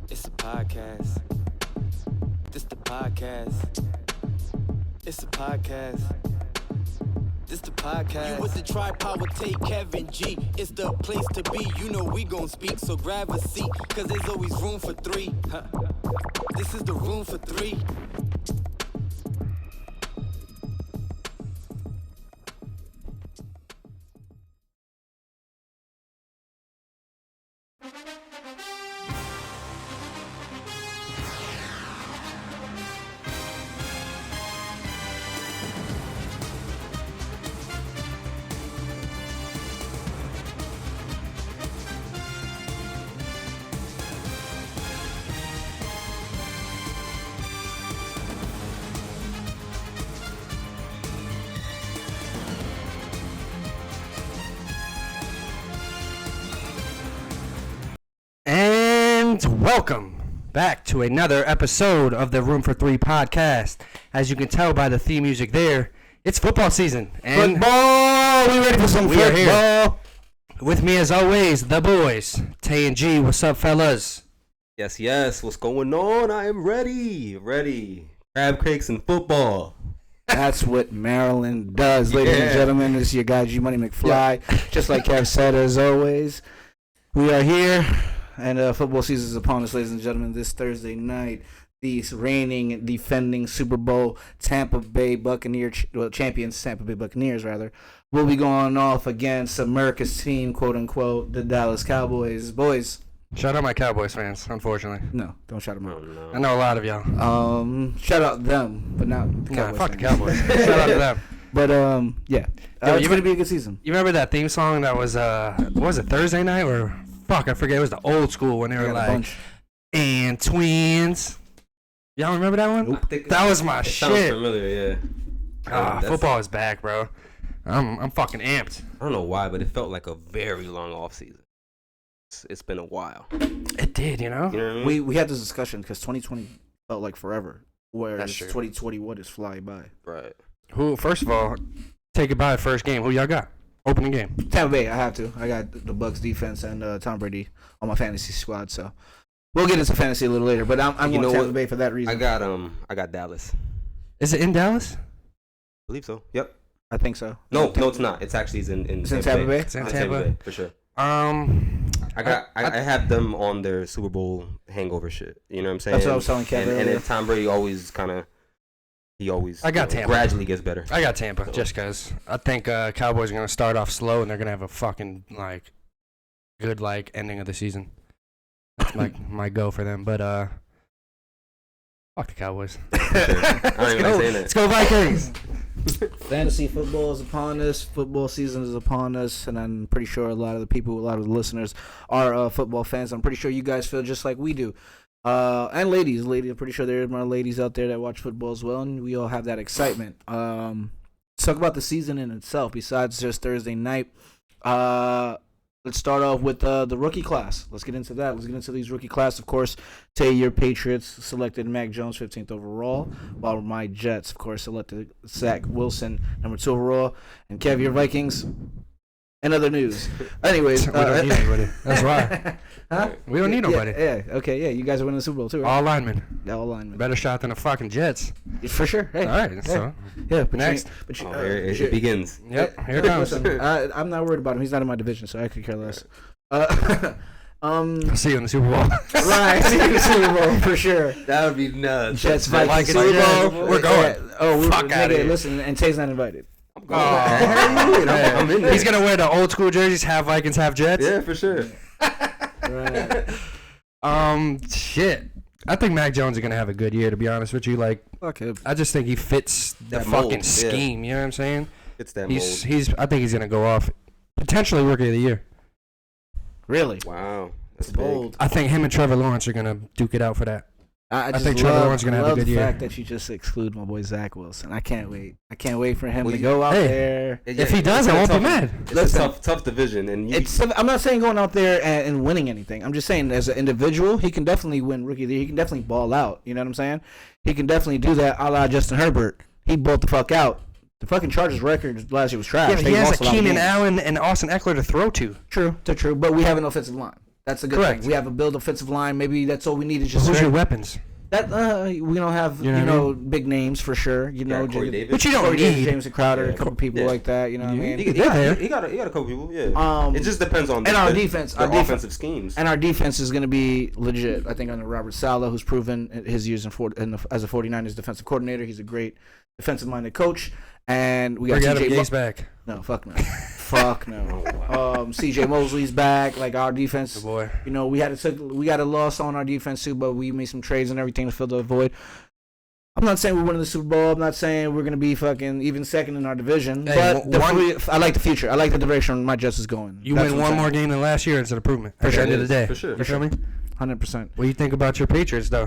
It's a podcast. This the podcast. It's a podcast. This the podcast. You with the tri-power take Kevin G. It's the place to be. You know we gon' speak, so grab a seat. Cause there's always room for three. This is the room for three. Welcome back to another episode of the Room for Three podcast. As you can tell by the theme music there, it's football season. And football! We ready for some we are football? here. With me as always, the boys, Tay and G. What's up, fellas? Yes. What's going on? I am ready. Crab cakes and football. That's what Maryland does, ladies and gentlemen. This is your guy, G Money McFly. Just like Kev said, as always, we are here. And football season is upon us, ladies and gentlemen. This Thursday night, the reigning, defending Super Bowl Tampa Bay champions, Tampa Bay Buccaneers, rather, will be going off against America's team, quote unquote, the Dallas Cowboys. Boys, Shout out my Cowboys fans, unfortunately. no, don't shout them out. No. I know a lot of y'all. Shout out them, but not the Nah, Cowboys. fuck the fans. Cowboys. Shout out to them. But yeah, it's you gonna be a good season. You remember that theme song that was, what was it, Thursday night? Or, fuck, I forget. It was the old school when they were Yeah, like, a bunch. and twins. Y'all remember that one? That was my It shit. sounds familiar, yeah. Football is back, bro. I'm fucking amped. I don't know why, but it felt like a very long off season. It's been a while. It did, you know? You know what I mean? We had this discussion because 2020 felt like forever, whereas That's true. 2021 is flying by. Right. Who? First of all, take it by first game. Who y'all got? Opening game. Tampa Bay, I have to. I got the Bucks defense and Tom Brady on my fantasy squad, so we'll get into fantasy a little later. But I'm You going know Tampa what? Bay for that reason. I got Dallas. Is it in Dallas? I believe so. Yep. I think so. No, it's not. It's actually in It's in Tampa Bay. It's in It's Tampa. Bay, for sure. I have them on their Super Bowl hangover shit. You know what I'm saying? That's what I was telling Kevin And earlier. if Tom Brady always I got Tampa. gradually gets better. I got Tampa So- just because I think Cowboys are gonna start off slow and they're gonna have a fucking good ending of the season. That's my go for them. But fuck the Cowboys. I don't even like saying that. Let's go Vikings. Fantasy football is upon us. Football season is upon us, and I'm pretty sure a lot of the listeners are football fans. I'm pretty sure you guys feel just like we do. And ladies, I'm pretty sure there are more ladies out there that watch football as well, and we all have that excitement. Let's talk about the season in itself. Besides just Thursday night, let's start off with the rookie class. Let's get into that. Let's get into these rookie class. Of course, Tay, your Patriots selected Mac Jones 15th overall, while my Jets, of course, selected Zach Wilson number 2 overall, and Kev, your Vikings. And other news. Anyways, We don't need anybody. That's why. Huh? We don't need nobody. Yeah. Okay. Yeah. You guys are winning the Super Bowl too, right? All linemen. All linemen. Better shot than the fucking Jets. For sure. Hey. All right. So Yeah. But next. Here it begins. Yep. Here it comes. Listen, I'm not worried about him. He's not in my division, so I could care less. I'll see you in the Super Bowl. Right. See you in the Super Bowl for sure. That would be nuts. Jets, Vikings, Like it, Super Jets. Bowl. We're going. Oh, Fuck outta here. Listen, and Tay's not invited. I'm going. I'm in there. He's gonna wear the old school jerseys, half Vikings, half Jets. Yeah, for sure. Right. Shit. I think Mac Jones is gonna have a good year. To be honest with you, Fuck him. I just think he fits the That fucking mold, yeah. scheme. You know what I'm saying? It's that He's mold. I think he's gonna go off potentially rookie of the year. Really? Wow. That's Bold. I think him and Trevor Lawrence are gonna duke it out for that. I just think Trevor Lawrence is gonna have a love good the year. fact that you just exclude my boy Zach Wilson. I can't wait. I can't wait for him Well, to go out hey. there. big. If he does, I won't be mad. It's Listen. a tough division, and I'm not saying going out there and winning anything. I'm just saying as an individual, he can definitely win rookie of the year. He can definitely ball out. You know what I'm saying? He can definitely do that a la Justin Herbert. He balled the fuck out. The fucking Chargers record last year was trash. Yeah, but They he has lost a lot of Keenan games. Allen and Austin Eckler to throw to. True, but we have an offensive line. That's a good Correct. thing. We have a build offensive line. Maybe that's all we need is just Who's your weapons? that. We don't have You know what I big names for sure. You know, Corey Davis. But you don't Corey Davis, need. James Crowder, Yeah, a couple people yeah. like that. You know what I mean? He got a couple people. Yeah. Um, It just depends on and our the- defense, the our defense, offensive schemes. and our defense is going to be legit. I think under Robert Saleh, who's proven his years as a 49ers defensive coordinator, he's a great defensive-minded coach. And we got Bring Adam TJ. Gase back. No, fuck no, fuck no. CJ Mosley's back. Like our defense, Good boy. you know, we got a loss on our defense too, but we made some trades and everything to fill the void. I'm not saying we're winning the Super Bowl. I'm not saying we're gonna be fucking even second in our division. Hey, But I like the future. I like the direction my Jets is going. You That's win what I'm one more saying. game than last year. It's an improvement. For At sure. the end of the day. For sure. You feel me? 100%. What do you think about your Patriots, though?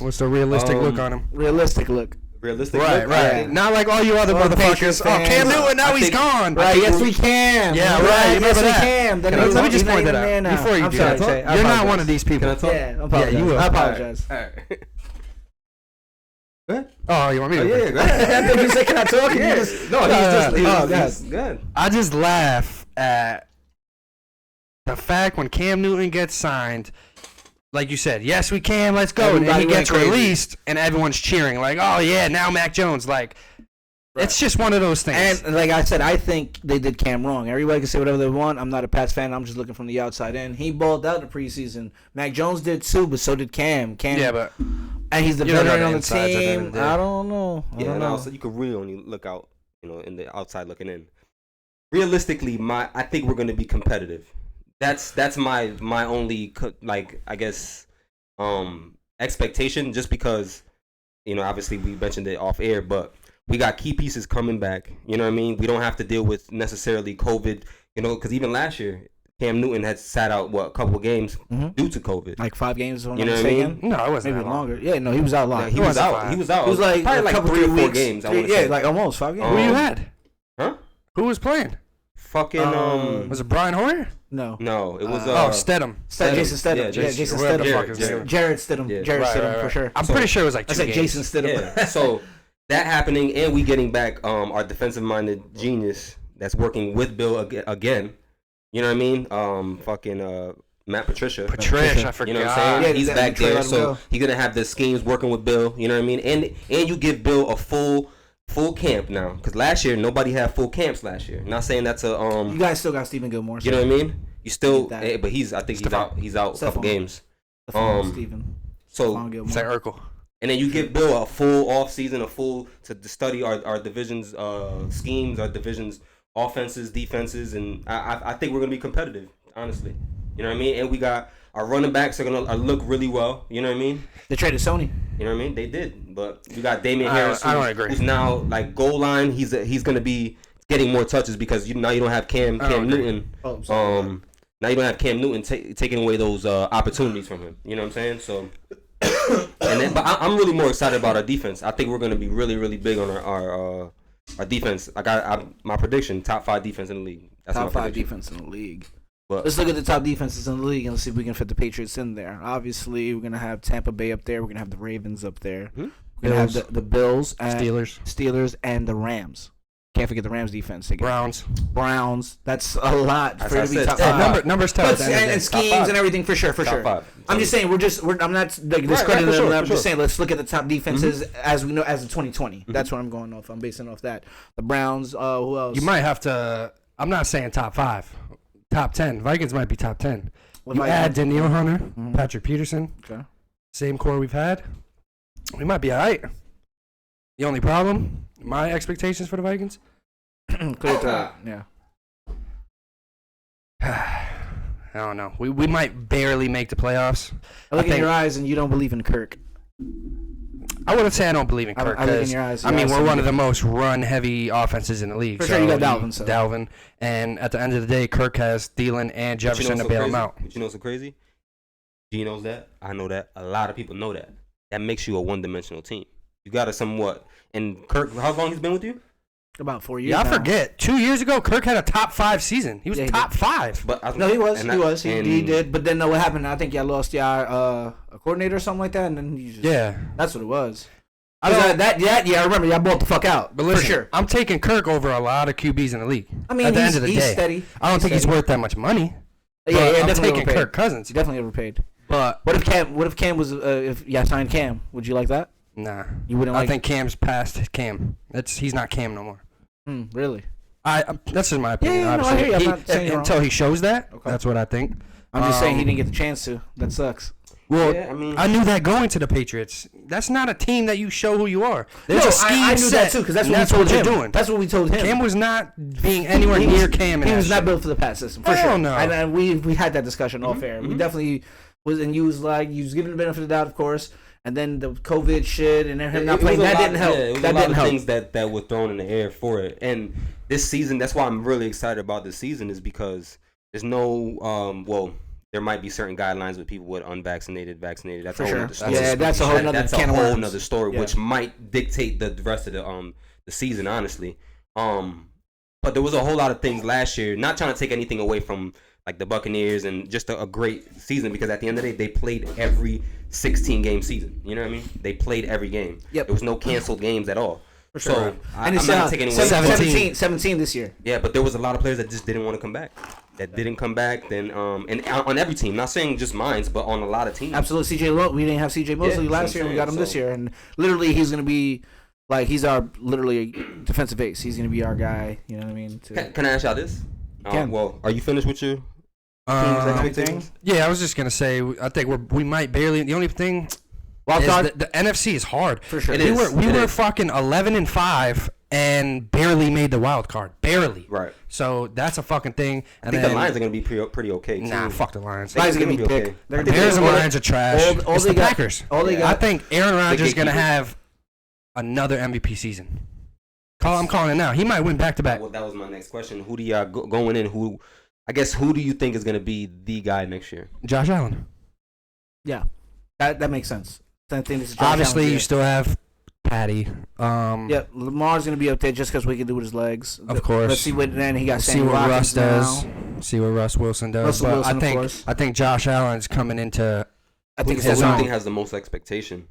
What's the realistic look on them? Realistic look. Realistic. Right. Yeah. Not like all you other All the motherfuckers. Patriots Oh, Cam fans. Newton, now I he's think- gone. Right, yes we can. Yeah, right, you Yes remember we that. can. Let me just point that out Before before you I'm do sorry, that. Tay. I You're not apologize. one of these people. Can I talk? Yeah, I apologize. you will. I apologize. All right. Go ahead. Oh, you want me to? Yeah, go ahead. I think you said, can I talk? You Yeah. just- No, he's just. Oh, He's good. I just laugh at the fact when Cam Newton gets signed. Like you said, yes, we can. Let's go. And then Everybody he gets went crazy. released, and everyone's cheering. Like, oh, yeah, now Mac Jones. Like, it's just one of those things. And like I said, I think they did Cam wrong. Everybody can say whatever they want. I'm not a Pats fan. I'm just looking from the outside in. He balled out in the preseason. Mac Jones did too, but so did Cam. Yeah, but And he's the You don't know veteran the on the insides at the end of team. the day. I don't know. I Yeah, don't and know. also you could really only look out, in the outside looking in. Realistically, I think we're going to be competitive. That's my only I guess expectation. Just because, obviously we mentioned it off air, but we got key pieces coming back. You know what I mean? We don't have to deal with necessarily COVID. Because even last year, Cam Newton had sat out a couple of games due to COVID. Like 5 games. You know what I mean? no, it wasn't Maybe that long. longer. Yeah, no, he was out a lot. He was wasn't out. five. He was out. It was like probably a like couple 3 or 4 weeks. games. I want to Yeah, say. like almost 5 games. Who you had? Huh? Who was playing? Fucking Was it Brian Hoyer? No. No, it was Stedham. Jason Stidham. Yeah, Yeah, Jason- Jason whatever the Stidham. fuck his name was. Jared Stidham. Yeah. Jared Right, Stidham right, for right. sure. I'm So- pretty sure it was like 2 I said games. Jason Stidham. Yeah. So that happening, and we getting back our defensive-minded genius that's working with Bill again. You know what I mean? Matt Patricia. Patricia, I forgot. You know what I'm saying? Yeah, He's that back Detroit there, let him so go. he's gonna have the schemes working with Bill. You know what I mean? And you give Bill a full camp now, because last year nobody had full camps last year. Not saying that's a You guys still got Stephen Gilmore. You know what I mean? You still, Need that. but I think he's out. He's out a couple Stephon. games. Stephen. So Stephon Gilmore. It's like Urkel. and then you give Bill a full off season, to study our division's schemes, our division's offenses, defenses, and I think we're gonna be competitive. Honestly, you know what I mean. And we got our running backs are gonna look really well. You know what I mean. They traded Sony. You know what I mean. They did, but we got Damian Harris. I don't agree. Who's now like goal line. He's gonna be getting more touches because now you don't have Cam agree. Newton. Oh, I'm sorry. Now you don't have Cam Newton taking away those opportunities from him. You know what I'm saying? So, but I'm really more excited about our defense. I think we're going to be really, really big on our defense. My prediction: top 5 defense in the league. That's Top my 5 prediction. defense in the league. But Let's look at the top defenses in the league and let's see if we can fit the Patriots in there. Obviously, we're gonna have Tampa Bay up there. We're gonna have the Ravens up there. Hmm? We're gonna have Bills. the Bills, and Steelers. and the Rams. Can't forget the Rams defense again. Browns. That's a lot As for I you to be said, top top 5. five. Numbers tell. But, at the end of the and day. schemes Top 5. and everything for sure. top 5. I'm just saying I'm not like discrediting for sure, them. for I'm just sure. saying let's look at the top defenses as we know as of 2020. That's what I'm going off. I'm basing off that. The Browns. Who else? You might have to. I'm not saying top 5. Top 10. Vikings might be top 10. What You about add Danielle Hunter, Mhm. Patrick Peterson, Okay. same core we've had. We might be all right. The only problem, my expectations for the Vikings. Clear threat. Yeah. I don't know. We might barely make the playoffs. I look in think- your eyes and you don't believe in Kirk. I wouldn't say I don't believe in Kirk. I look in 'cause, your eyes. I mean, Your we're eyes one of say- the most run-heavy offenses in the league. For sure, you got Dalvin, so. Dalvin, and at the end of the day, Kirk has Thielen and Jefferson to bail him out. But you know what's so crazy? G knows that. I know that. A lot of people know that. That makes you a one-dimensional team. You got to somewhat. And Kirk, how long he's been with you? About 4 years. Yeah, I now. forget. 2 years ago, Kirk had a top 5 season. He was Yeah, he top did. 5. But No, he was. and He I- was. He and- did. But then, what happened? I think y'all lost y'all a coordinator or something like that, and then you just, Yeah. that's what it was. I don't- Yeah, I remember y'all bought the fuck out. But listen, for sure. I'm taking Kirk over a lot of QBs in the league. I mean, at the he's, end of the he's day, steady. I don't think he's steady. worth that much money. But I'm definitely taking overpaid. Kirk Cousins. He definitely overpaid. But What if Cam was signed Cam? Would you like that? nah, You wouldn't I like. think Cam's past Cam. He's not Cam no more. Really? That's just my opinion. Yeah, no, I obviously. hear you. I'm not saying you're Until he shows that, Okay. that's what I think. I'm just saying he Um, didn't get the chance to. That sucks. Well, Yeah, I mean- I knew that going to the Patriots. That's not a team that you show who you are. There's no, a scheme I knew set, that too because that's and what we told you're him. doing. That's what we told him. Cam was not being anywhere He near was- Cam. In He that was not shit. built for the pass system for Hell sure. no. And we had that discussion all fair. We definitely was, and you was giving the benefit of the doubt, of course. And then the COVID shit and him not playing, that didn't help. Yeah, it was That a lot didn't of help. things that were thrown in the air for it. And this season, that's why I'm really excited about this season, is because there's no there might be certain guidelines with people with unvaccinated, vaccinated. That's For a whole sure. nother story. Yeah, that's a whole nother That's can a of whole worms. nother story, Yeah. which might dictate the rest of the season, honestly. But there was a whole lot of things last year. Not trying to take anything away from like the Buccaneers and just a great season, because at the end of the day, they played every 16-game season. You know what I mean? They played every game. Yep. There was no canceled games at all. For sure. So And I'm not taking away. 17 this year. Yeah, but there was a lot of players that just didn't want to come back. That didn't come back. Then and on every team, not saying just mine, but on a lot of teams. Absolutely, we didn't have CJ Mosley Yeah, last that's year. what We I'm got him saying. this year, and literally he's gonna be like he's our literally defensive ace. He's gonna be our guy. You know what I mean? Can I ask y'all this? Can. Well, are you finished with your team's expectations? Yeah, I was just gonna say. I think we might barely. The only thing Wild is card the NFC is hard. for sure. It We is. were fucking 11-5 and barely made the wild card. Barely. Right. So that's a fucking thing. I think the Lions are gonna be pretty okay too. Nah, fuck the Lions. Lions They're gonna be gonna be pick. okay. They're The gonna be Bears and pick. Lions are trash. all It's they the got- Packers. all they Yeah. I got. think Aaron Rodgers is gonna gatekeepers. have another MVP season. I'm calling it now. He might win back to back. Well, that was my next question. Who do y'all going in? Who do you think is gonna be the guy next year? Josh Allen. Yeah, that makes sense. I think this is Josh Obviously, Allen's you year. still have Patty. Yeah, Lamar's gonna be up there just because we can do with his legs. Of course. Let's see what then he got. See Sammy what Russ Watkins now. does. See what Russ Wilson does. Russell But Wilson, of I course. think Josh Allen's coming into. I think His it's Who do own. you think has the most expectation?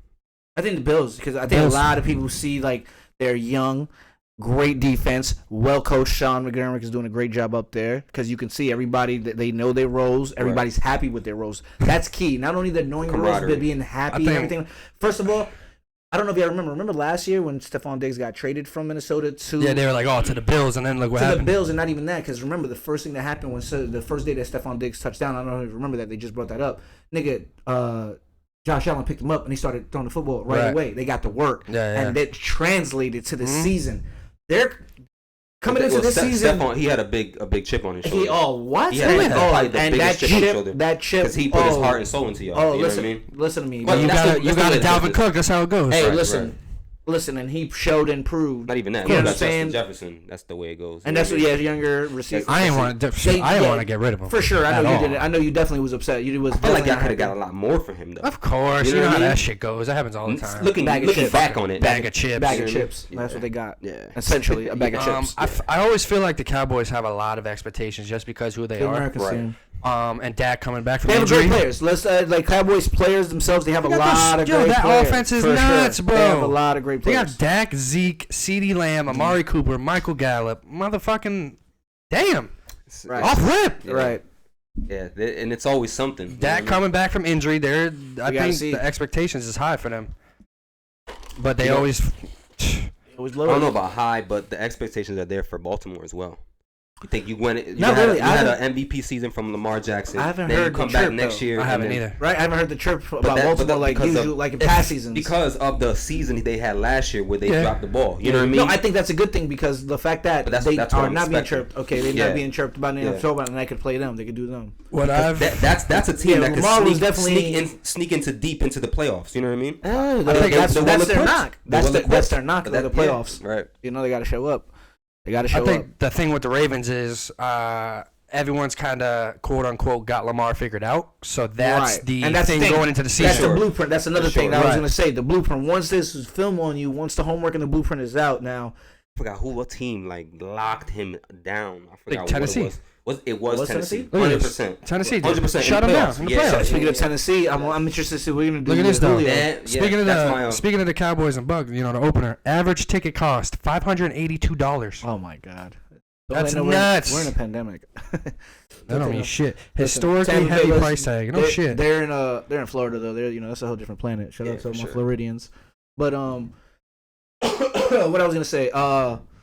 I think the Bills, because I think Bills. a lot of people see like they're young, great defense, well coached. Sean McDermott is doing a great job up there because you can see everybody that they know their roles. Everybody's happy with their roles. That's key. Not only the knowing your roles, Camaraderie. but being happy I and think- everything. First of all, I don't know if y'all remember. Remember last year when Stephon Diggs got traded from Minnesota to Yeah, they were like, oh, to the Bills, and then look what to the happened. Bills, and not even that, because remember the first thing that happened was the first day that Stephon Diggs touched down. I don't know if you remember that. They just brought that up. Nigga, Josh Allen picked him up and he started throwing the football right Right. away. They got to work, Yeah, yeah. and that translated to the Mhm. season. They're coming into Well, this season. Stephon, he had a big chip on his shoulder. What? He had like probably the and biggest that chip on his shoulder. that chip, Because he put his heart and soul into y'all. Oh, you listen, know what I mean? listen to me. Well, You that's got the- you that's got the a way it Dalvin is. Cook. That's how it goes. Hey, Right, listen, right. listen, and he showed and proved. Not even that. You You know got what I'm saying? Justin Jefferson. That's the way it goes. And that's what, yeah, younger receiver. I didn't want to. They- I didn't yeah, want to get rid of him. For sure, I at know you all. didn't. I know you definitely was upset. You was. I feel like y'all definitely could have got a happy. lot more for him though. Of course, You you know know what how I mean? that shit goes. That happens all the time. Looking Bag of looking chips. back on it. Bag of chips. Bag You of know what I mean? chips. That's what they got. Yeah. Essentially, a bag of chips. I always feel like the Cowboys have a lot of expectations just because who they The are. American Right. team. And Dak coming back from They have injury. great players. Let's like Cowboys players themselves. They have a They got lot those- of yo, great that players. offense is For nuts, sure. bro. They have a lot of great They players. got Dak, Zeke, CeeDee Lamb, Amari Cooper, Michael Gallup. Motherfucking damn. Right. Off rip. Yeah. Right. Yeah, and it's always something. you know Dak what I mean? coming back from injury. I gotta think see. the expectations is high for them. But they You know- always. It was I low. don't know about high, but the expectations are there for Baltimore as well. You think you went? You Not had, really. You I had haven't- an MVP season from Lamar Jackson. I haven't then heard you come the back chirp, next though. year. I and haven't then- either. Right. I haven't heard the chirp about But Baltimore like because usual, of- like in past seasons. because of the season they had last year where they Yeah. dropped the ball. You know what I mean? No, I think that's a good thing because the fact that But that's they what are I'm not being expecting. chirped. Okay, they're Yeah. not being chirped about the Yeah. NFL, and I could play them. They could do them. What I've. That's a team Yeah, that can Lamar was definitely- sneak into deep into the playoffs. You know what I mean? I think that's they're their well-equipped. knock. They're That's well-equipped. their knock. But They're the that- yeah, playoffs. right. You know they got to show up. They got to I show think up. the thing with the Ravens is everyone's kind of quote unquote got Lamar figured out. So that's Right. the And that's the thing thing. going into the season. That's the Sure. blueprint. That's another For thing sure. that I was Right. going to say. The blueprint. Once this is film on you, once the homework and the blueprint is out, now I forgot what team like locked him down. I forgot Tennessee. what it was. Was Tennessee? Tennessee? Look at this. 100%. Tennessee did. 100% Shut in them the down playoffs. in the Yeah, playoffs. speaking of Tennessee, I'm interested to see what we're going to do. Look at this, with though. Julio. Yeah, Speaking of that's my, speaking of the Cowboys and Bucks, the opener, average ticket cost $582. Oh my God. That's We're nuts. in a pandemic. That don't mean shit. Listen, Historically Tampa Bay, heavy listen, price tag. No they're, shit. They're in Florida though. They're that's a whole different planet. Shout out to my Floridians. But what I was gonna say.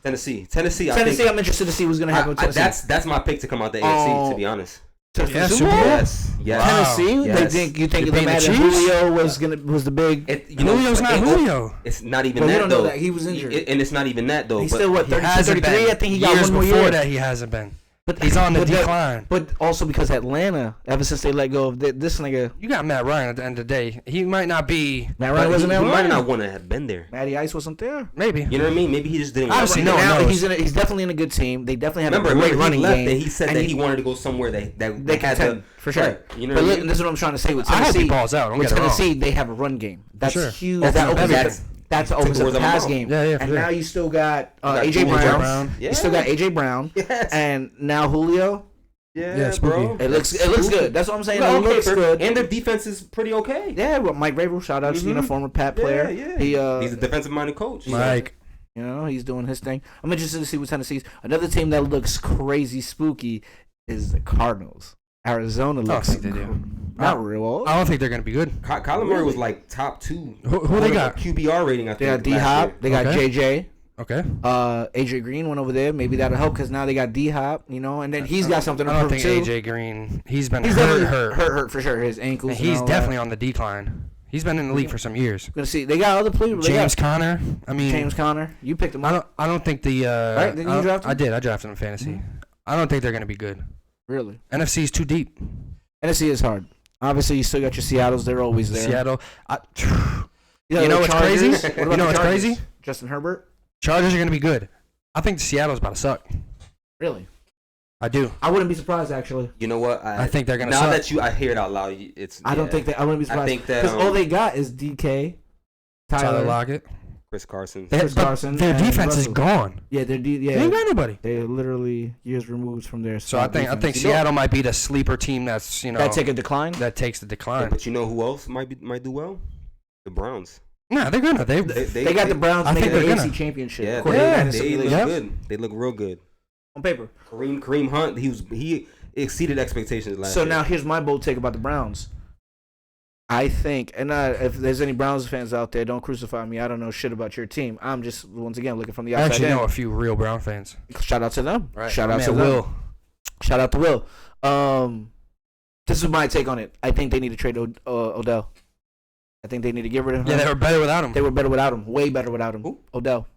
Tennessee. I'm interested to see what's gonna happen with Tennessee. That's my pick to come out the AFC. To be honest. Yeah, Super Bowl? Yes. Tennessee. Wow. Yes. You think They the beat the Madden Chiefs? Julio was the big. Julio's not Julio. It's not even But that we don't though. know that he was injured. And it's not even that though. He's but still what He 32, hasn't 33. been. I think he got Years one more before year. that, he hasn't been. But He's on the but that- decline. But also because Atlanta, ever since they let go of this nigga, You got Matt Ryan at the end of the day. He might not be. Matt Ryan wasn't he there. might not want to have been there. Matty Ice wasn't there. Maybe. You know what I mean? Maybe he just didn't. Obviously, want no to. one Now knows. he's definitely in a good team. They definitely have Remember, a great he running left game. and he said and that he wanted to go somewhere they that had contend the for sure. Right. You know But what I look, mean? this is what I'm trying to say with I hope Tennessee. he balls out. Don't With get it wrong. Tennessee, they have a run game. That's sure. huge. Opens That up opens everything. that opens Took up the the words out pass of my game. Yeah, yeah, for And sure. now you still got got AJ Julio Brown. Brown. You still got AJ Brown. Yes. And now Julio. Yeah, spooky. bro. It looks good. That's what I'm saying. Well, It looks good. And their defense is pretty okay. Yeah, well, Mike Vrabel, shout out to former Pat player. Yeah. He's a defensive-minded coach. Mike. He's doing his thing. I'm interested to see what Tennessee's. Another team that looks crazy spooky is the Cardinals. Arizona looks. think they do. Not real. I don't think they're going to be good. Kyler Murray was like top 2. Who they got? QBR rating, I They got think. D last Hop. year. They got Okay. JJ. Okay. AJ Green went over there. Maybe that'll help because now they got D Hop. And then he's got something to I don't prove think too. AJ Green. He's been He's hurt. hurt for sure. His ankles. And and he's all definitely that. on the decline. He's been in the league for some years. Gonna see. They got other players. James Conner. I mean, James Conner. You picked him up. I don't think the. Right? Didn't you draft him? I did. I drafted him in fantasy. I don't think they're going to be good. Really? NFC is too deep. NFC is hard. Obviously, you still got your Seattles. They're always there. Seattle. Yeah, You know the what's Chargers. crazy? What about You know the what's Chargers? crazy? Justin Herbert. Chargers are going to be good. I think Seattle's about to suck. Really? I do. I wouldn't be surprised actually. You know what? I think they're going to now suck. that I hear it out loud, it's. I don't yeah. think that. I wouldn't be surprised. I think that because all they got is DK, Tyler Tyler, Lockett. Chris Carson. Chris Carson, Their and defense is Russell. gone. Yeah, they're They ain't got anybody. They're literally years removed from their. So I think defense. Seattle might be the sleeper team that's that take a decline. that takes the Yeah, decline. but you know who else might do well? The Browns. Nah, they're gonna. They got the Browns I making think the they're AFC gonna. championship. Yeah, according to Madden they simulation. look Yep. good. They look real good. On paper. Kareem Hunt. He exceeded expectations last So year. now here's my bold take about the Browns. I think, and if there's any Browns fans out there, don't crucify me. I don't know shit about your team. I'm just once again looking from the I outside actually in. know a few real Brown fans. Shout out to them. Right. Shout out Man, to them. Will. Shout out to Will. This is my take on it. I think they need to trade Odell. I think they need to get rid of him. Yeah, they were better without him. They were better without him. Way better without him. Who? Odell.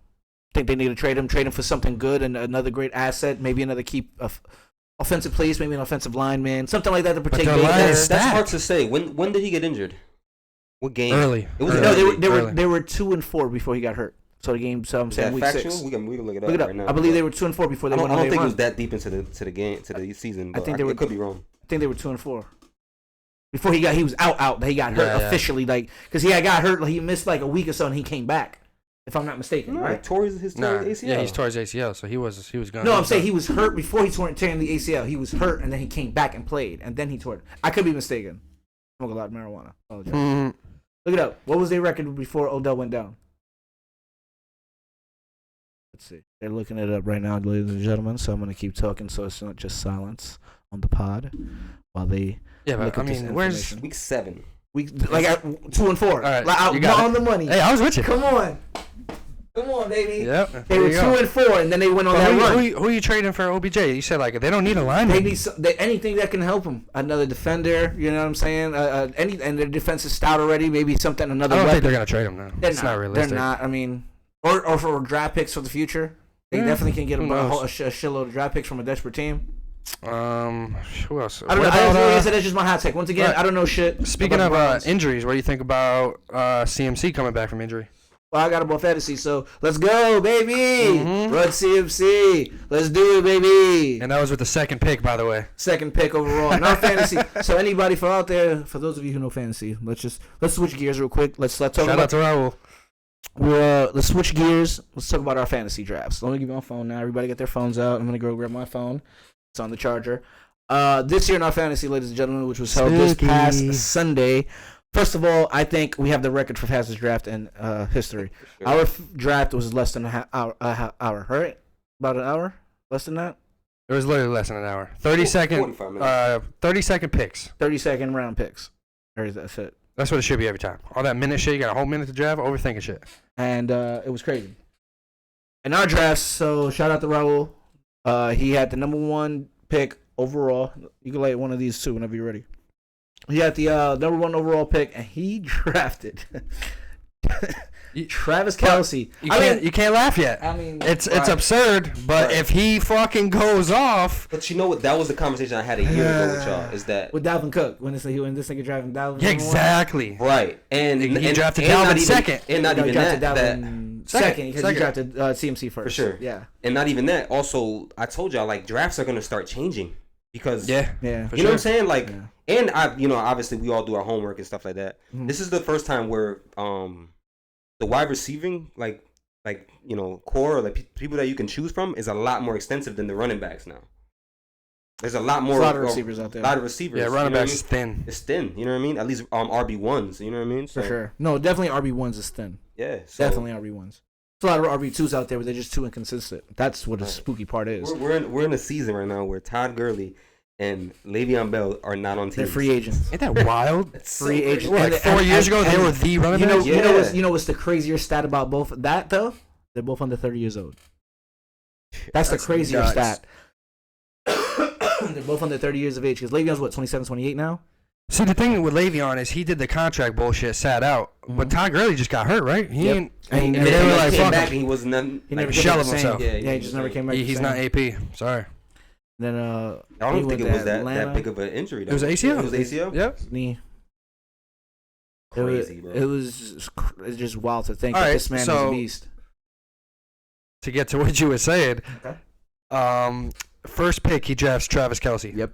I think they need to trade him for something good and another great asset. Maybe another key offensive place, maybe an offensive lineman, something like that to protect their line Baker. is That's hard stacked. to say. When did he get injured? What game? Early. It was Early. No, early. they were 2-4 before he got hurt. So the game. So I'm Is saying that week factual? 6. We can look it up Look it up. right now. I believe they were 2-4 before they I went don't on think their it run. was that deep into the game to the season. But I think they were- It could be wrong. I think they were 2-4. Before he was out. He got hurt Yeah, yeah. officially, because he got hurt. Like, he missed like a week or so, and he came back. If I'm not mistaken, right? Tore his Nah, ACL. yeah, he's tore his ACL, so he was going. No, I'm saying he was hurt before he tore the ACL. He was hurt, and then he came back and played, and then he tore it. I could be mistaken. Smoke a lot of marijuana. Apologize. Look it up. What was their record before Odell went down? Let's see. They're looking it up right now, ladies and gentlemen. So I'm going to keep talking, so it's not just silence on the pod while they Yeah, look but I at this mean, where's? information. Week 7. Like 2-4. All right, Like, you got on it. the money. Hey, I was with you. Come on, baby. Yep. They were there you go. 2-4, and then they went on that But run. who are you trading for OBJ? You said like they don't need a They lineman. need anything that can help them. Another defender, you know what I'm saying? And their defense is stout already. Maybe something, another I don't weapon. think they're gonna trade him now. They're It's not realistic. They're not. I mean, or for draft picks for the future. They definitely can get a who knows? shitload of draft picks from a desperate team. Who else? I don't know. What about, That's just my hot take. Once again, right. I don't know shit. speaking about of the Browns. injuries, what do you think about CMC coming back from injury? Well, I got about fantasy, so let's go, baby. Mhm. Run CMC. Let's do it, baby. And that was with the second pick, by the way. Second pick overall in our fantasy. So anybody for those of you who know fantasy, let's switch gears real quick. Let's talk Shout about. out to Raul. Let's switch gears. Let's talk about our fantasy drafts. Let me give you my phone now. Everybody get their phones out. I'm gonna go grab my phone. It's on the charger. This year in our fantasy, ladies and gentlemen, which was held this Spooky. past Sunday. First of all, I think we have the record for fastest draft in history. Sure. Our draft was less than an hour, right? About an hour, Less than that? It was literally less than an hour. 45 minutes. 30-second picks. 30-second round picks. Or that's it. That's what it should be every time. All that minute shit, you got a whole minute to draft, overthinking shit. And it was crazy. In our drafts, so shout out to Raul. He had the number 1 pick overall. You can lay one of these two whenever you're ready. He had the number 1 overall pick, and he drafted Travis Kelce. You can't laugh yet. I mean, it's absurd, but if he fucking goes off, But you know what? That was the conversation I had a year ago with y'all. Is that with Dalvin Cook when this nigga drafting Dalvin. yeah, exactly. right? And He and, drafted and Dalvin not even, second. and not No, even drafted that. Dalvin second because he drafted CMC first. For sure. Yeah. And not even that. Also, I told y'all like drafts are gonna start changing because Yeah. For you know what I'm saying? Like, Yeah. and obviously we all do our homework and stuff like that. Mhm. This is the first time where the wide receiving core or like people that you can choose from is a lot more extensive than the running backs now. There's a lot more. There's a lot of receivers out there. A lot of receivers. Yeah, running backs is thin. It's thin. You know what I mean? At least RB1s. You know what I mean? So, For sure. No, definitely RB1s is thin. Yeah. So Definitely RB1s. There's a lot of RB2s out there, but they're just too inconsistent. That's what the spooky part is. we're in a season right now where Todd Gurley and Le'Veon Bell are not on teams. They're free agents. Ain't that wild? It's so Free crazy. agents. What, like 4 years ago, they were the running You know, backs? Yeah. you know what's the crazier stat about both that though? They're both under 30 years old. That's the crazier nuts. stat. They're both under 30 years of age because Le'Veon's what 27, 28 now. See, the thing with Le'Veon is he did the contract bullshit, sat out. But Todd Gurley just got hurt, right? He Yep. ain't. And he And never they And were then like, he came fuck back him. and he was none. He like, never shell came of back the same. himself. Yeah, he just never came back. He's the not same. AP. Sorry. Then I he don't think went it to was that Atlanta. big of an injury. Though. It was ACL. It was ACL. Yep. knee. Crazy, bro. It was it's just wild to think All that right, this man is so- a beast. To get to what you were saying, Okay. first pick, he drafts Travis Kelce. Yep.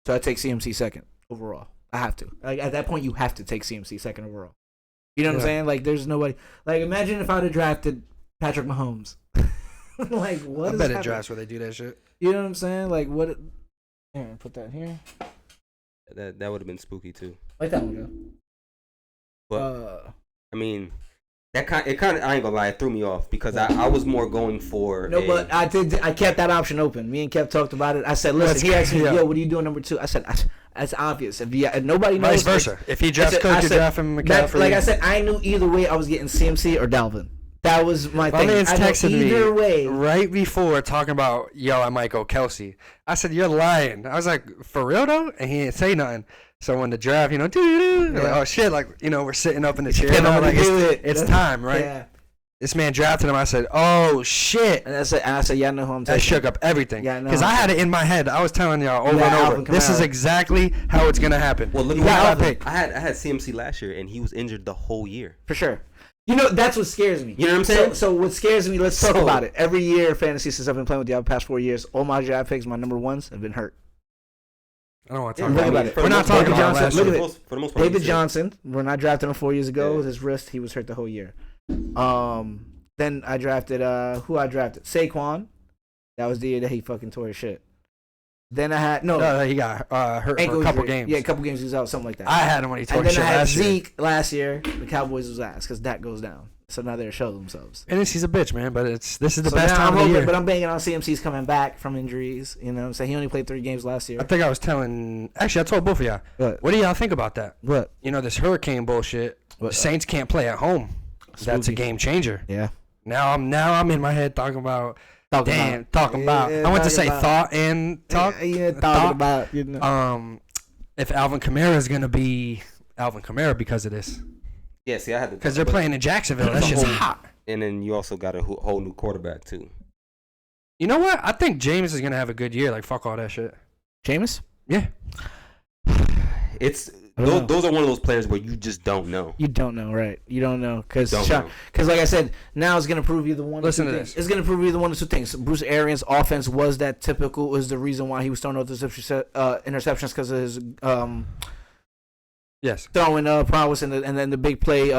So I take CMC second overall. I have to. Like at that point, you have to take CMC second overall. You know what I'm Yeah. saying? Like there's nobody. Like imagine if I'd have drafted Patrick Mahomes. Like what? I is bet it happening? drafts where they do that shit. You know what I'm saying? Like what? Here, put that here. That would have been spooky too. Like that one go. But I mean, I ain't gonna lie, it threw me off because I was more going for. No, but I kept that option open. Me and Kev talked about it. I said, listen, he asked me, yeah. yo, what are you doing number 2? I said, that's obvious. If nobody knows, Vice versa. If he drafts Cook, you draft him McCaffrey. like I said, I knew either way I was getting CMC or Dalvin. That was my My thing. man's I know texted either me way. right before talking about, yo, I might go Kelsey. I said, you're lying. I was like, for real though? And he didn't say nothing. So when the draft, like, oh shit, like, we're sitting up in the chair. Yeah, And I'm like, do it. it's time, right? Yeah. This man drafted him. I said, oh shit. And I said, yeah, I know who I'm That taking. shook up everything. Yeah, I know. Because I had it in my head. I was telling y'all over Yeah, and over. Alvin This is Kamara. exactly how it's gonna happen. Well, look You at got what our pick. I had CMC last year and he was injured the whole year. For sure. You know, that's what scares me. You know what I'm saying? So what scares me, let's talk So- about it. Every year, fantasy, since I've been playing with y'all the past 4 years, all my draft picks, my number ones, have been hurt. I don't want to Yeah, talk look about about it. it. For We're the not most talking part, about Johnson, last look year. at it. For the most part, David he's Johnson, when I drafted him 4 years ago Yeah. with his wrist, he was hurt the whole year. Then I drafted who I drafted? Saquon. That was the year that he fucking tore his shit. Then I had No, he got hurt ankle for a couple injury. games. Yeah, a couple games he was out, something like that. I had him when he tore and his then shit I had last year. Zeke last year. The Cowboys was ass because that goes down. So now they're showing themselves. And he's a bitch, man. But this is the So best now time I'm of the hoping, year. but I'm banking on CMC's coming back from injuries. You know what I'm saying? He only played 3 games last year. I think I was telling. Actually, I told both of y'all. What? What do y'all think about that? What? This hurricane bullshit. What? The Saints can't play at home. That's a Spooky. game changer. Yeah. Now I'm in my head talking about. Talking Yeah, about. I went to talking say about- thought and talk. Yeah, talking thought. about, you know. If Alvin Kamara is gonna be Alvin Kamara because of this, Yeah, see, I had to. because they're playing in Jacksonville. That's just hot. And then you also got a whole new quarterback too. You know what? I think James is gonna have a good year. Like fuck all that shit. Jameis? Yeah. It's I don't know. those are one of those players where you just don't know. You don't know, right? You don't know. Because, Don't know. like I said, now it's going to prove you the one Listen or two to things. this. It's going to prove you the one or two things. Bruce Arians' offense was that typical, was the reason why he was throwing out those interceptions because of his Yes. throwing prowess and then the big play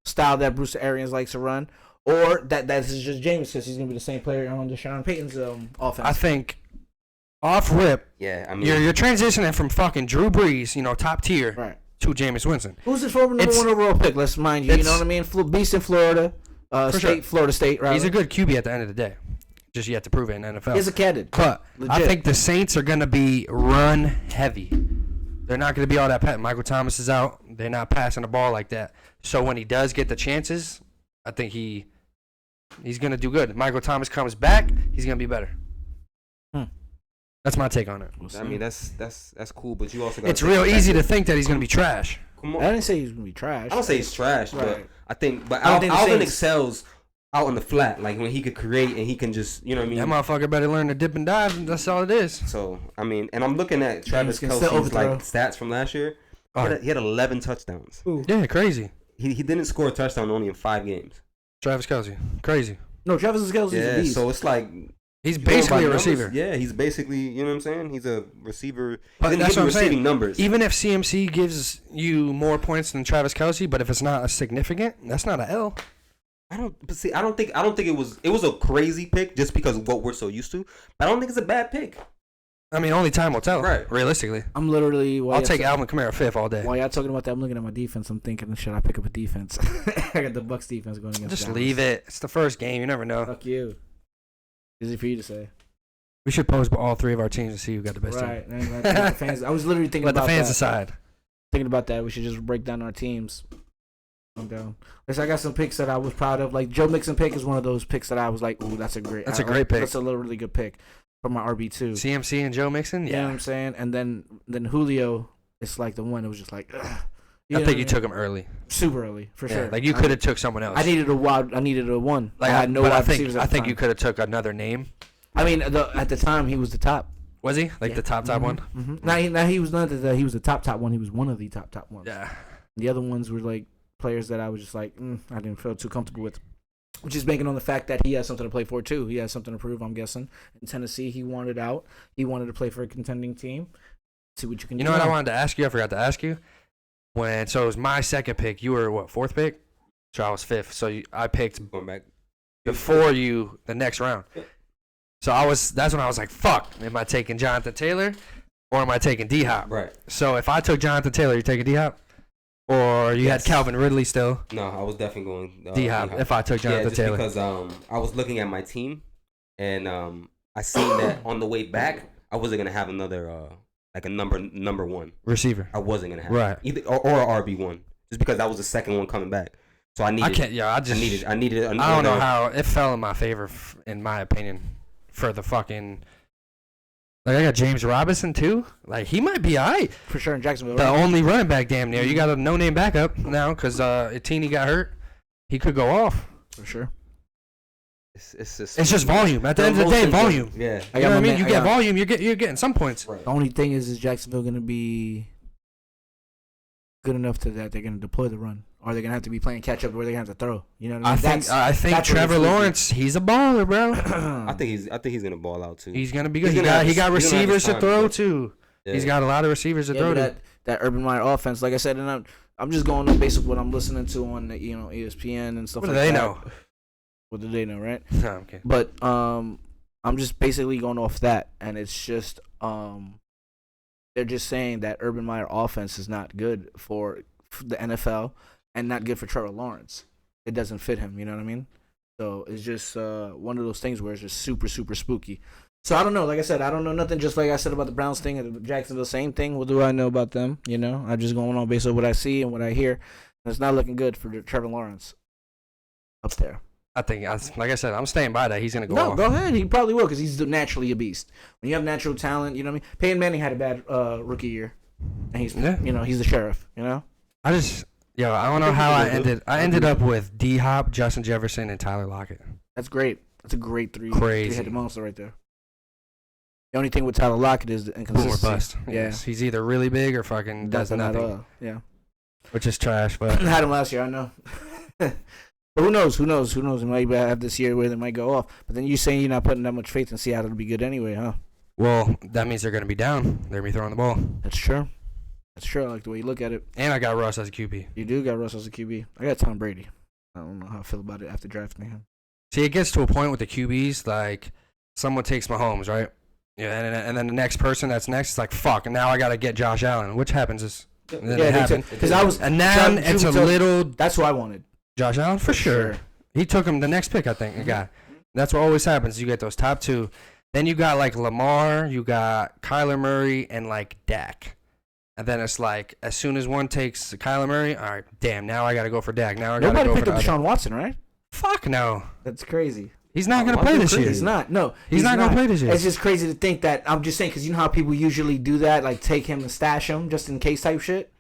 style that Bruce Arians likes to run. Or that is just James because he's going to be the same player on Deshaun Payton's offense. I think off rip, Yeah, I mean, you're transitioning from fucking Drew Brees, top tier, right. to Jameis Winston. Who's his former number It's- 1 overall pick? Let's mind you. You it's- know what I mean? Beast in Florida. For State, sure. Florida State, right? He's a good QB at the end of the day. just yet to prove it in NFL. He's a candidate. But I Legit. think the Saints are going to be run heavy. They're not going to be all that pat. Michael Thomas is out. They're not passing the ball like that. So when he does get the chances, I think he's going to do good. If Michael Thomas comes back, he's going to be better. That's my take on it. I mean, that's cool, but you also got. It's real easy to think that he's going to be trash. Come I on. didn't say he's gonna be trash. I don't say he's trash, but Right. I think, but I don't think the Alvin Saints- excels out in the flat, like when he could create and he can just, you know what I mean. That motherfucker better learn to dip and dive. That's all it is. So I mean, and I'm looking at Travis can still Kelce's like overthrow. stats from last year. He had 11 touchdowns. Yeah, crazy. He didn't score a touchdown only in 5 games. Travis Kelce, crazy. No, Travis Kelce's a Yeah, beast. so it's like He's you go by basically a numbers, receiver. Yeah, he's basically, you know what I'm saying. He's a receiver. But He that's didn't what give I'm you saying. receiving numbers. Even if CMC gives you more points than Travis Kelce, but if it's not a significant, that's not an L. I don't think it was a crazy pick just because of what we're so used to. But I don't think it's a bad pick. I mean, only time will tell. Right. Realistically, I'm literally. I'll take Alvin Kamara 5th all day. While y'all talking about that, I'm looking at my defense. I'm thinking, should I pick up a defense? I got the Bucks defense going against. Just Dallas. leave it. It's the first game. You never know. Fuck you. Easy for you to say. We should post all 3 of our teams and see who got the best Right. team. And let the fans, I was literally thinking Let the about fans that. decide. Thinking about that. We should just break down our teams. I'm down. Listen, I got some picks that I was proud of. Like Joe Mixon pick is one of those picks that I was like, ooh, that's a great great pick. That's a really good pick for my RB2. CMC and Joe Mixon. You know what Yeah, I'm saying? And then Julio, it's like the one that was just like, ugh. I think you took him early. super early for Yeah, sure. like you could have took someone else. I needed a one. Like I had no but wide receivers. I at the think time. you could have took another name. I mean, at the time he was the top. Was he like the top one? Mm-hmm. Now he was not he was the top one. He was one of the top ones. Yeah. The other ones were like players that I was just like, I didn't feel too comfortable with. Which is banking on the fact that he has something to play for too. He has something to prove. I'm guessing in Tennessee he wanted out. He wanted to play for a contending team. See what you can do. You know what I wanted to ask you? I forgot to ask you. So it was my second pick. You were what, 4th pick? So I was 5th. So I picked Going back. before you the next round. So that's when I was like, fuck, am I taking Jonathan Taylor or am I taking D-Hop? Right. So if I took Jonathan Taylor, you taking D-Hop? Or you Yes. had Calvin Ridley still? No, I was definitely going D-Hop, if I took Jonathan just Taylor. because I was looking at my team and I seen that on the way back I wasn't gonna have another like a number 1 Receiver. I wasn't gonna have Right. either or a RB1 just because that was the second one coming back. So I needed. I needed. I don't know how it fell in my favor, in my opinion, for the fucking. Like I got James Robinson too. Like he might be alright. for sure in Jacksonville. The Right? only running back, damn near. You got a no-name backup now because Etienne got hurt. He could go off. For sure. It's It's just volume. At the end of the day, volume. Yeah. You know what I mean? You get volume. You're getting some points. Right. The only thing is Jacksonville going to be good enough to that they're going to deploy the run, or they're going to have to be playing catch up, where they're going to have to throw. You know what I mean? I think that's where Trevor it's Lawrence, he's a baller, bro. I think he's gonna ball out too. He's gonna be good. He's He gonna have got his- he's gonna have his receivers to time, throw bro. to. Yeah. He's got a lot of receivers to Yeah, throw but to. that Urban Meyer offense, like I said, and I'm just going on based on what I'm listening to on ESPN and stuff. What do like they that. know? What do they know, right? No, I'm kidding. But I'm just basically going off that, and it's just they're just saying that Urban Meyer offense is not good for the NFL and not good for Trevor Lawrence. It doesn't fit him. You know what I mean? So it's just one of those things where it's just super super spooky. So I don't know. Like I said, I don't know nothing. Just like I said about the Browns thing and Jacksonville, same thing. What do I know about them? You know, I'm just going on based on what I see and what I hear. And it's not looking good for Trevor Lawrence up there. I think, like I said, I'm staying by that. He's gonna go No, off. go ahead. He probably will because he's naturally a beast. When you have natural talent, you know what I mean. Peyton Manning had a bad rookie year, and he's he's the sheriff. You know. I don't know how I ended. I ended up with D Hop, Justin Jefferson, and Tyler Lockett. That's great. That's a great Crazy. three-headed monster right there. The only thing with Tyler Lockett is the Boom or inconsistency. bust. Yeah. Yes. He's either really big or fucking does Nothing at nothing, all. Yeah. which is trash. But I had him last year. I know. But who knows? Who knows? He might have this year where they might go off. But then you saying you're not putting that much faith in Seattle to be good anyway, huh? well, that means they're gonna be down. They're gonna be throwing the ball. That's true. That's true. I like the way you look at it. And I got Russ as a QB. You do got Russell as a QB. I got Tom Brady. I don't know how I feel about it after drafting him. See, it gets to a point with the QBs, like someone takes Mahomes, right? Yeah, and then the next person that's next is like, fuck, and now I gotta get Josh Allen, which happens is. And then it happened. Because I was. And now John- it's a June- little That's who I wanted. Josh Allen for sure. He took him the next pick, I think. The guy. That's what always happens. You get those top two. Then you got like Lamar, you got Kyler Murray, and like Dak. And then it's like, as soon as one takes Kyler Murray, all right, damn, now I got to go for Dak. Now I got to Nobody go for picked the up other. Deshaun Watson, right? Fuck no. That's crazy. He's not going to Why play is it this year. crazy? He's not. No, He's not gonna play this year. It's just crazy to think that. I'm just saying because you know how people usually do that, like take him and stash him just in case type shit.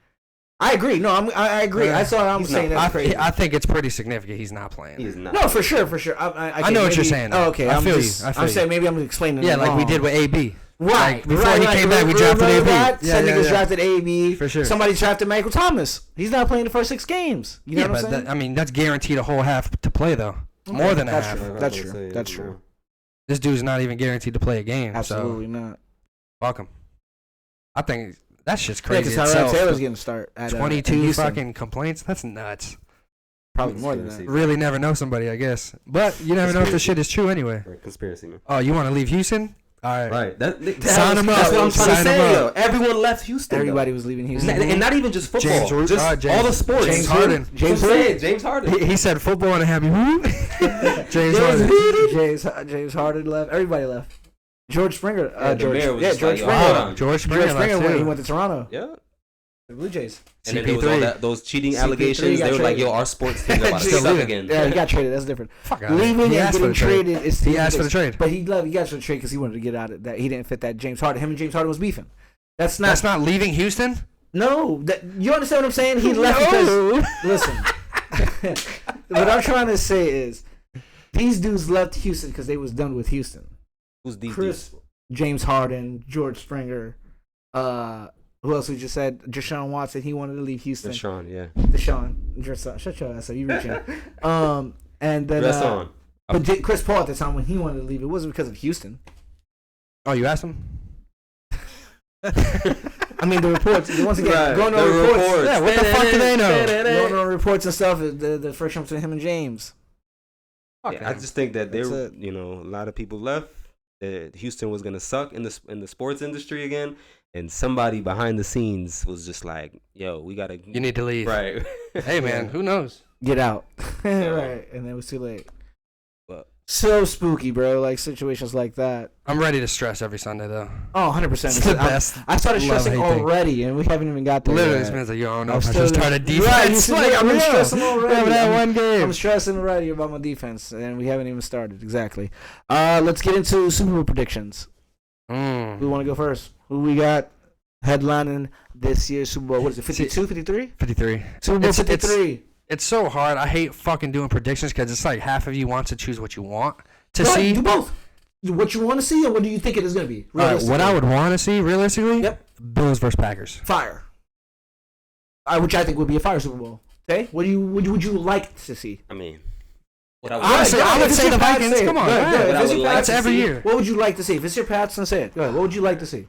I agree. No, I agree. I saw. I'm He's saying not. that's crazy. I think it's pretty significant he's not playing. He's not. No, for sure. I know what you're maybe- saying, Oh, though. okay. I I'm feel you. just. I feel I'm you. saying maybe I'm explaining. Yeah, it like we wrong. did with AB. Right. Like, before he came back, we drafted Remember AB. that? Yeah, Some yeah, niggas yeah. drafted AB. For sure. Somebody drafted Michael Thomas. He's not playing the first 6 games. You know Yeah, what I'm but saying? that, I mean, that's guaranteed a whole half to play, though. More than a That's half. true. That's true. That's true. This dude's not even guaranteed to play a game. Absolutely not. So, fuck him. I think that shit's Yeah, crazy. because Tyrod itself. Taylor's getting to start at 22 in Houston. fucking complaints? That's nuts. Probably more than that. Conspiracy. Really never know somebody, I guess. But you never know if this shit is true anyway. Right, conspiracy, man. Oh, you want to leave Houston? All right. Right. Sign him up. That's what I'm trying Sign to him say. up. Yo. Everyone left Houston. Everybody was leaving though. Houston. And not even just football. James Root- just James- all the sports. James Harden. James James Harden. He said football and a happy whoop. James Harden. James Harden left. Everybody left. George Springer. Yeah, the mayor was just George like, Springer. hold on. George Springer. George Springer left, went. too. He went to Toronto. Yeah. The Blue Jays. And then there was all CP3. that, those cheating CP3 allegations. got They were like, traded. yo, our sports team about to Still suck leaving. again. Yeah, he got traded. That's different. Fuck out of Leaving here. He and asked for getting the trade. traded is He asked for the trade. But he left. He got for the trade because he wanted to get out of that. He didn't fit that James Harden. Him and James Harden was beefing. That's not. That's not leaving Houston? No, that, you understand what I'm saying? He left because listen. What I'm trying to say is, these dudes left Houston because they was done with Houston. Who's these Chris, dudes? James Harden, George Springer. Who else we just said? Deshaun Watson. He wanted to leave Houston. Deshaun, yeah. Deshaun, shut your ass up. You reaching? And then Rest on. but Chris Paul at the time when he wanted to leave, it wasn't because of Houston. Oh, you asked him? I mean, the reports. Once again, Right, going on the reports. reports. Yeah, what the fuck do they know? Going on reports and stuff. The friction between him and James. Yeah, I just think that That's there, it. you know, a lot of people left. That Houston was gonna suck in the sports industry again, and somebody behind the scenes was just like, "Yo, we gotta." You need to leave. Right. Hey, man, who knows? Get out. Right, and it was too late. But So spooky, bro. Like situations like that. I'm ready to stress every Sunday, though. Oh, 100%. It's the best. I started Love, stressing hate thing. already, and we haven't even got there. Literally, yet. this man's like, yo, I don't know I'm if I still- should start a Right, defense. you see, Like, I'm yeah. stressing already. Remember that I'm- one game? I'm stressing already about my defense, and we haven't even started. Exactly. Let's get into Super Bowl predictions. Who want to go first? Who we got headlining this year's Super Bowl? What is it, 52, 53? 53. Super Bowl It's- 53. It's so hard. I hate fucking doing predictions because it's like half of you wants to choose what you want to Go ahead, see. do both. What you want to see, and what do you think it is going to be? All right, what I would want to see, realistically, Yep. Bills versus Packers. Fire. Which I think would be a fire Super Bowl. Okay? What would you like to see? I mean, what I would Honestly, Alright, I go would ahead. If say it's the your Pats, Vikings. say it. Come on, Go ahead, right. go ahead. If it's your That's Pats, every say it. year. What would you like to see? If it's your Pats, then say it. Go ahead. What would you like to see?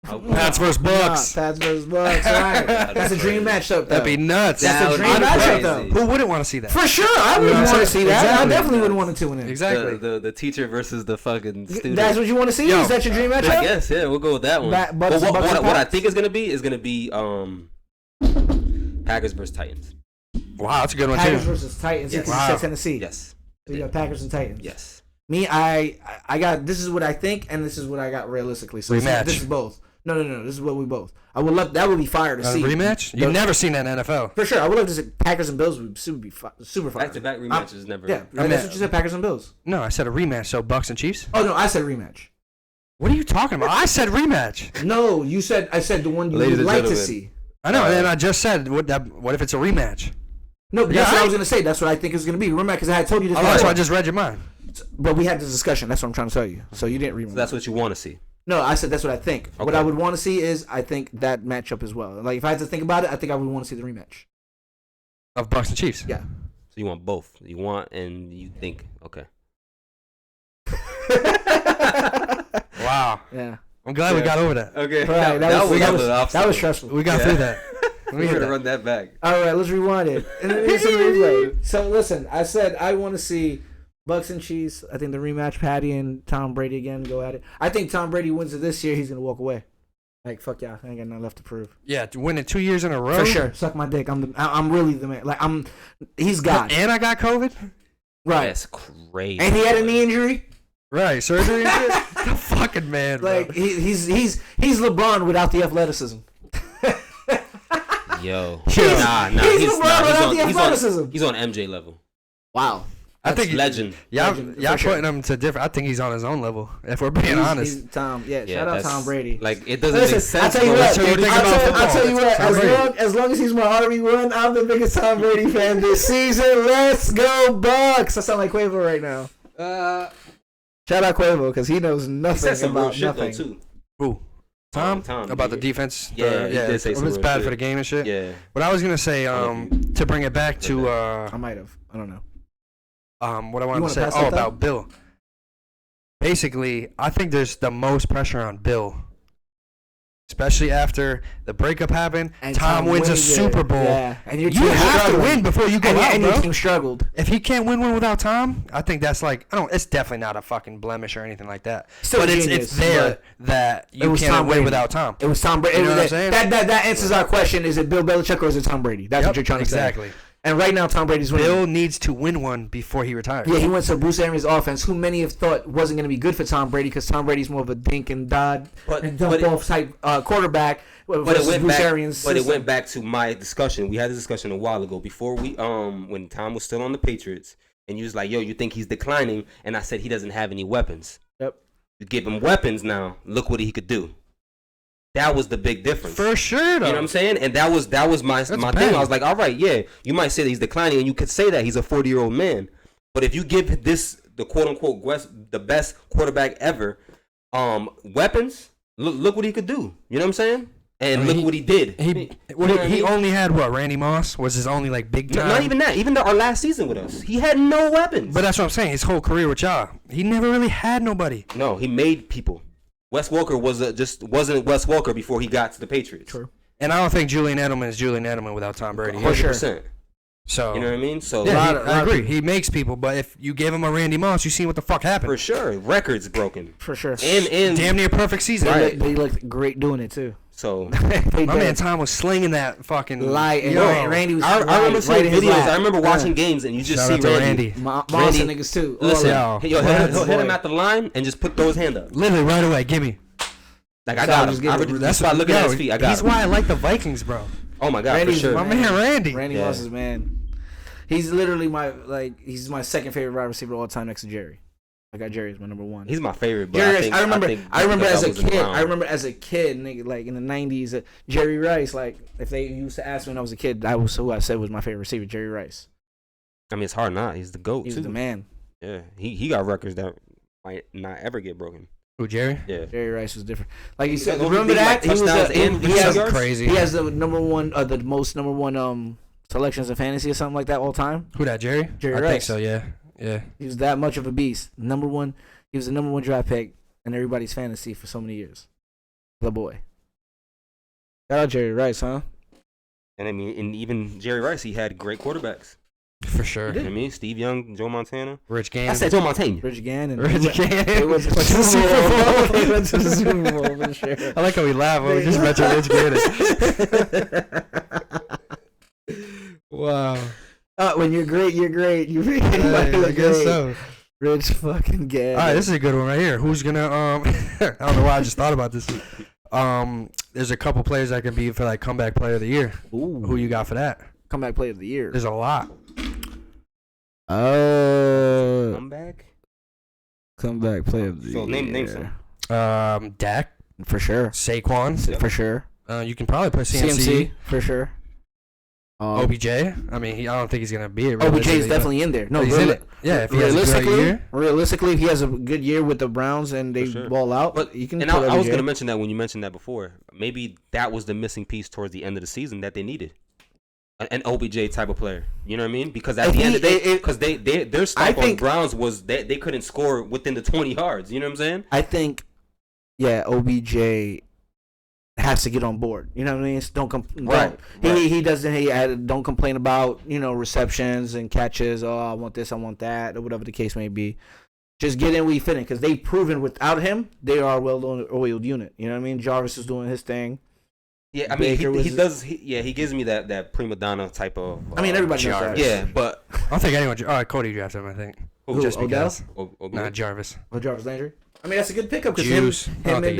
Pats versus Bucks. Pats versus Bucks. All right. That's a dream matchup. That'd be nuts. That's a That dream would be matchup, crazy. though. Who wouldn't want to see that? For sure, I You would know what I'm want to saying? see that. I Exactly. definitely would want to tune in. Exactly. the teacher versus the fucking student. That's what you want to see? Yo, Is that your dream matchup? I guess, yeah, we'll go with that one. Bucks But and what I Pats? think is gonna be Packers versus Titans. Wow, that's a good one Packers too. versus Titans. Yes. Yes. Wow. Tennessee. Yes. So you got Packers and Titans. Yes. Me, I got. This is what I think, and this is what I got realistically. So Rematch. this is both. No. This is what we both. I would love. That would be fire to A see. rematch? You've never seen that in NFL. For sure, I would love to see Packers and Bills would be super fire. Back to back rematches never. Yeah, I mean- that's what you said. Packers and Bills. No, I said a rematch. So Bucks and Chiefs. Oh no, I said rematch. What are you talking about? I said rematch. No, you said I said the one you Ladies would and like to gentlemen. see. I know. And then I just said, what if it's a rematch? No, but Yeah, that's what I I- was gonna say. That's what I think it's gonna be. Remember, because I had told you this. Oh, so I before. just read your mind. But we had this discussion. That's what I'm trying to tell you. So you didn't remember. So that's what you want to see. No, I said that's what I think. What Okay. I would want to see is I think that matchup as well. Like if I had to think about it, I think I would want to see the rematch. Of Bucks and Chiefs. Yeah. So you want both. You want and you think. Okay. Wow. Yeah. I'm glad we got over that. Okay. Right. That was stressful. We got through that. We're gonna run that back. All right, let's rewind it. And then here's some replay. So listen, I said I want to see Bucks and Chiefs. I think the rematch, Patty and Tom Brady again go at it. I think Tom Brady wins it this year. He's gonna walk away. Like fuck yeah, I ain't got nothing left to prove. Yeah, to win it 2 years in a row. For sure, suck my dick. I'm really the man. Like I'm. He's God. And I got COVID. Right. That's crazy. And he had a knee injury. Right, surgery and shit. The fucking man, bro. Like he's LeBron without the athleticism. Yo. He's LeBron without the athleticism. He's on MJ level. Wow. I think legend. Y'all For sure. putting him to different. I think he's on his own level. If we're being honest. He's Tom. Yeah, Yeah, shout out that's- Tom Brady. Like it doesn't Listen, make sense. I'll tell you bro. what. That's what we think about football. I'll tell you what. Tom Brady. As long as he's my RB1, I'm the biggest Tom Brady fan this season. Let's go Bucks. I sound like Quavo right now. Shout out Quavo because he knows He nothing said some real about shit nothing. though too. Ooh. Tom? Tom, About the yeah. defense? Yeah, he did say some it's real bad shit. for the game and shit. Yeah. But I was gonna say, to bring it back to I might have. I don't know. what I wanted to wanna say. pass that About Bill. Basically, I think there's the most pressure on Bill, especially after the breakup happened. And Tom wins a it. Super Bowl. Yeah, and your You team have to struggled. win before you go and, out, and bro. your team struggled. If he can't win one without Tom, I think that's like it's definitely not a fucking blemish or anything like that. Still but genius, it's there but that it you was can't Tom win Brady. without Tom. It was Tom Brady. You know what I'm saying? That answers our question: is it Bill Belichick or is it Tom Brady? That's what you're trying to say. Exactly. And right now, Tom Brady's winning. Bill needs to win one before he retires. Yeah, he went to Bruce Arians' offense, who many have thought wasn't going to be good for Tom Brady because Tom Brady's more of a dink and dod and dump off type quarterback. But it went Bruce back. Arians' But it system. went back to my discussion. We had this discussion a while ago before we when Tom was still on the Patriots, and you was like, "Yo, you think he's declining?" And I said he doesn't have any weapons. Yep. You give him weapons now. Look what he could do. That was the big difference. For sure, though. You know what I'm saying? And that was my thing. bad. I was like, all right, yeah, you might say that he's declining, and you could say that he's a 40-year-old man. But if you give the quote unquote the best quarterback ever weapons, look what he could do. You know what I'm saying? And look what he did. He only had what? Randy Moss was his only like big time. Not even that. Even our last season with us, he had no weapons. But that's what I'm saying. His whole career with y'all, he never really had nobody. No, he made people. Wes Welker wasn't Wes Welker before he got to the Patriots. True. And I don't think Julian Edelman is Julian Edelman without Tom Brady. 100%. So You know what I mean? So yeah, lot I of agree. He makes people, but if you gave him a Randy Moss, you seen what the fuck happened. for sure, records broken. For sure. And Damn near perfect season. Right. They looked great doing it, too. So They My did. man Tom was slinging that fucking Light. And Yo. Randy was I remember right seeing in his videos. lap. I remember watching games, and you just Shout see out to Randy. Randy. Monster Randy- niggas, too. Listen, All of them. he'll hit him Boy. at the line and just put those hand up. Literally right away. Give me. Like I So got just him. give I it- really, that's why I look at his feet. I got He's him. why I like the Vikings, bro. Oh my god, Randy's for sure. My man Randy. Randy Yeah. Moss is man. He's literally he's my second favorite wide receiver of all time next to Jerry. I got Jerry as my number one. He's my favorite. But Jerry Rice. think, I remember think as a Douglas is kid. around. I remember as a kid, nigga, like in the '90s, Jerry Rice. Like if they used to ask me when I was a kid, that was who I said was my favorite receiver, Jerry Rice. I mean, it's hard not. He's the goat He was too. the man. Yeah, he got records that might not ever get broken. Who, Jerry? Yeah. Jerry Rice was different. Like you said, Those remember big, that like, touchdowns and he has yards? Crazy. he has the most number one selections in fantasy or something like that all time. Who that, Jerry? Jerry I think Rice. so, yeah. Yeah. He was that much of a beast. Number one. He was the number one draft pick in everybody's fantasy for so many years. The boy. Shout out Jerry Rice, huh? And I mean, and even Jerry Rice, he had great quarterbacks. For sure. You know what I mean, Steve Young, Joe Montana. Rich Gann. I said Joe Montana. Rich Gann and Rich Gann. They went to the Went to the Super Super Bowl. Bowl. They went to the Super Bowl for sure. I like how we laugh when we just mentioned Rich Gann. Wow. When you're great, you're great. You really I guess so. Rich fucking Gann. All right, this is a good one right here. Who's gonna I don't know why I just thought about this. There's a couple players that can be for like comeback player of the year. Ooh. Who you got for that? Comeback player of the year. There's a lot. Comeback. Comeback player of the So year. name some. Dak, For sure. Saquon. For sure. You can probably put CMC. CMC. For sure. OBJ. I mean, I don't think he's gonna be it. OBJ realistically, is definitely in there. No, but he's in it. Yeah, if he has a great year. realistically, if he has a good year with the Browns and they For sure. ball out, But you can. and put I was OBJ. going to mention that when you mentioned that before. Maybe that was the missing piece towards the end of the season that they needed. An OBJ type of player. You know what I mean? Because at If the end he- of the day, it- because their I stop on think- Browns was they couldn't score within the 20 yards. You know what I'm saying? I think, yeah, OBJ has to get on board. You know what I mean? Right. He doesn't. Don't complain about receptions and catches. Oh, I want this, I want that, or whatever the case may be. Just get in where you fit in, because they've proven without him they are a well-oiled unit. You know what I mean? Jarvis is doing his thing. Yeah, I mean, Baker he was- does. He gives me that prima donna type of. I mean, everybody knows that. Yeah, but I don't think anyone. All right, Cody drafted him. I think. Who, Just Odell? because. Nah, Jarvis. Jarvis Landry. I mean, that's a good pickup because Juice. I don't think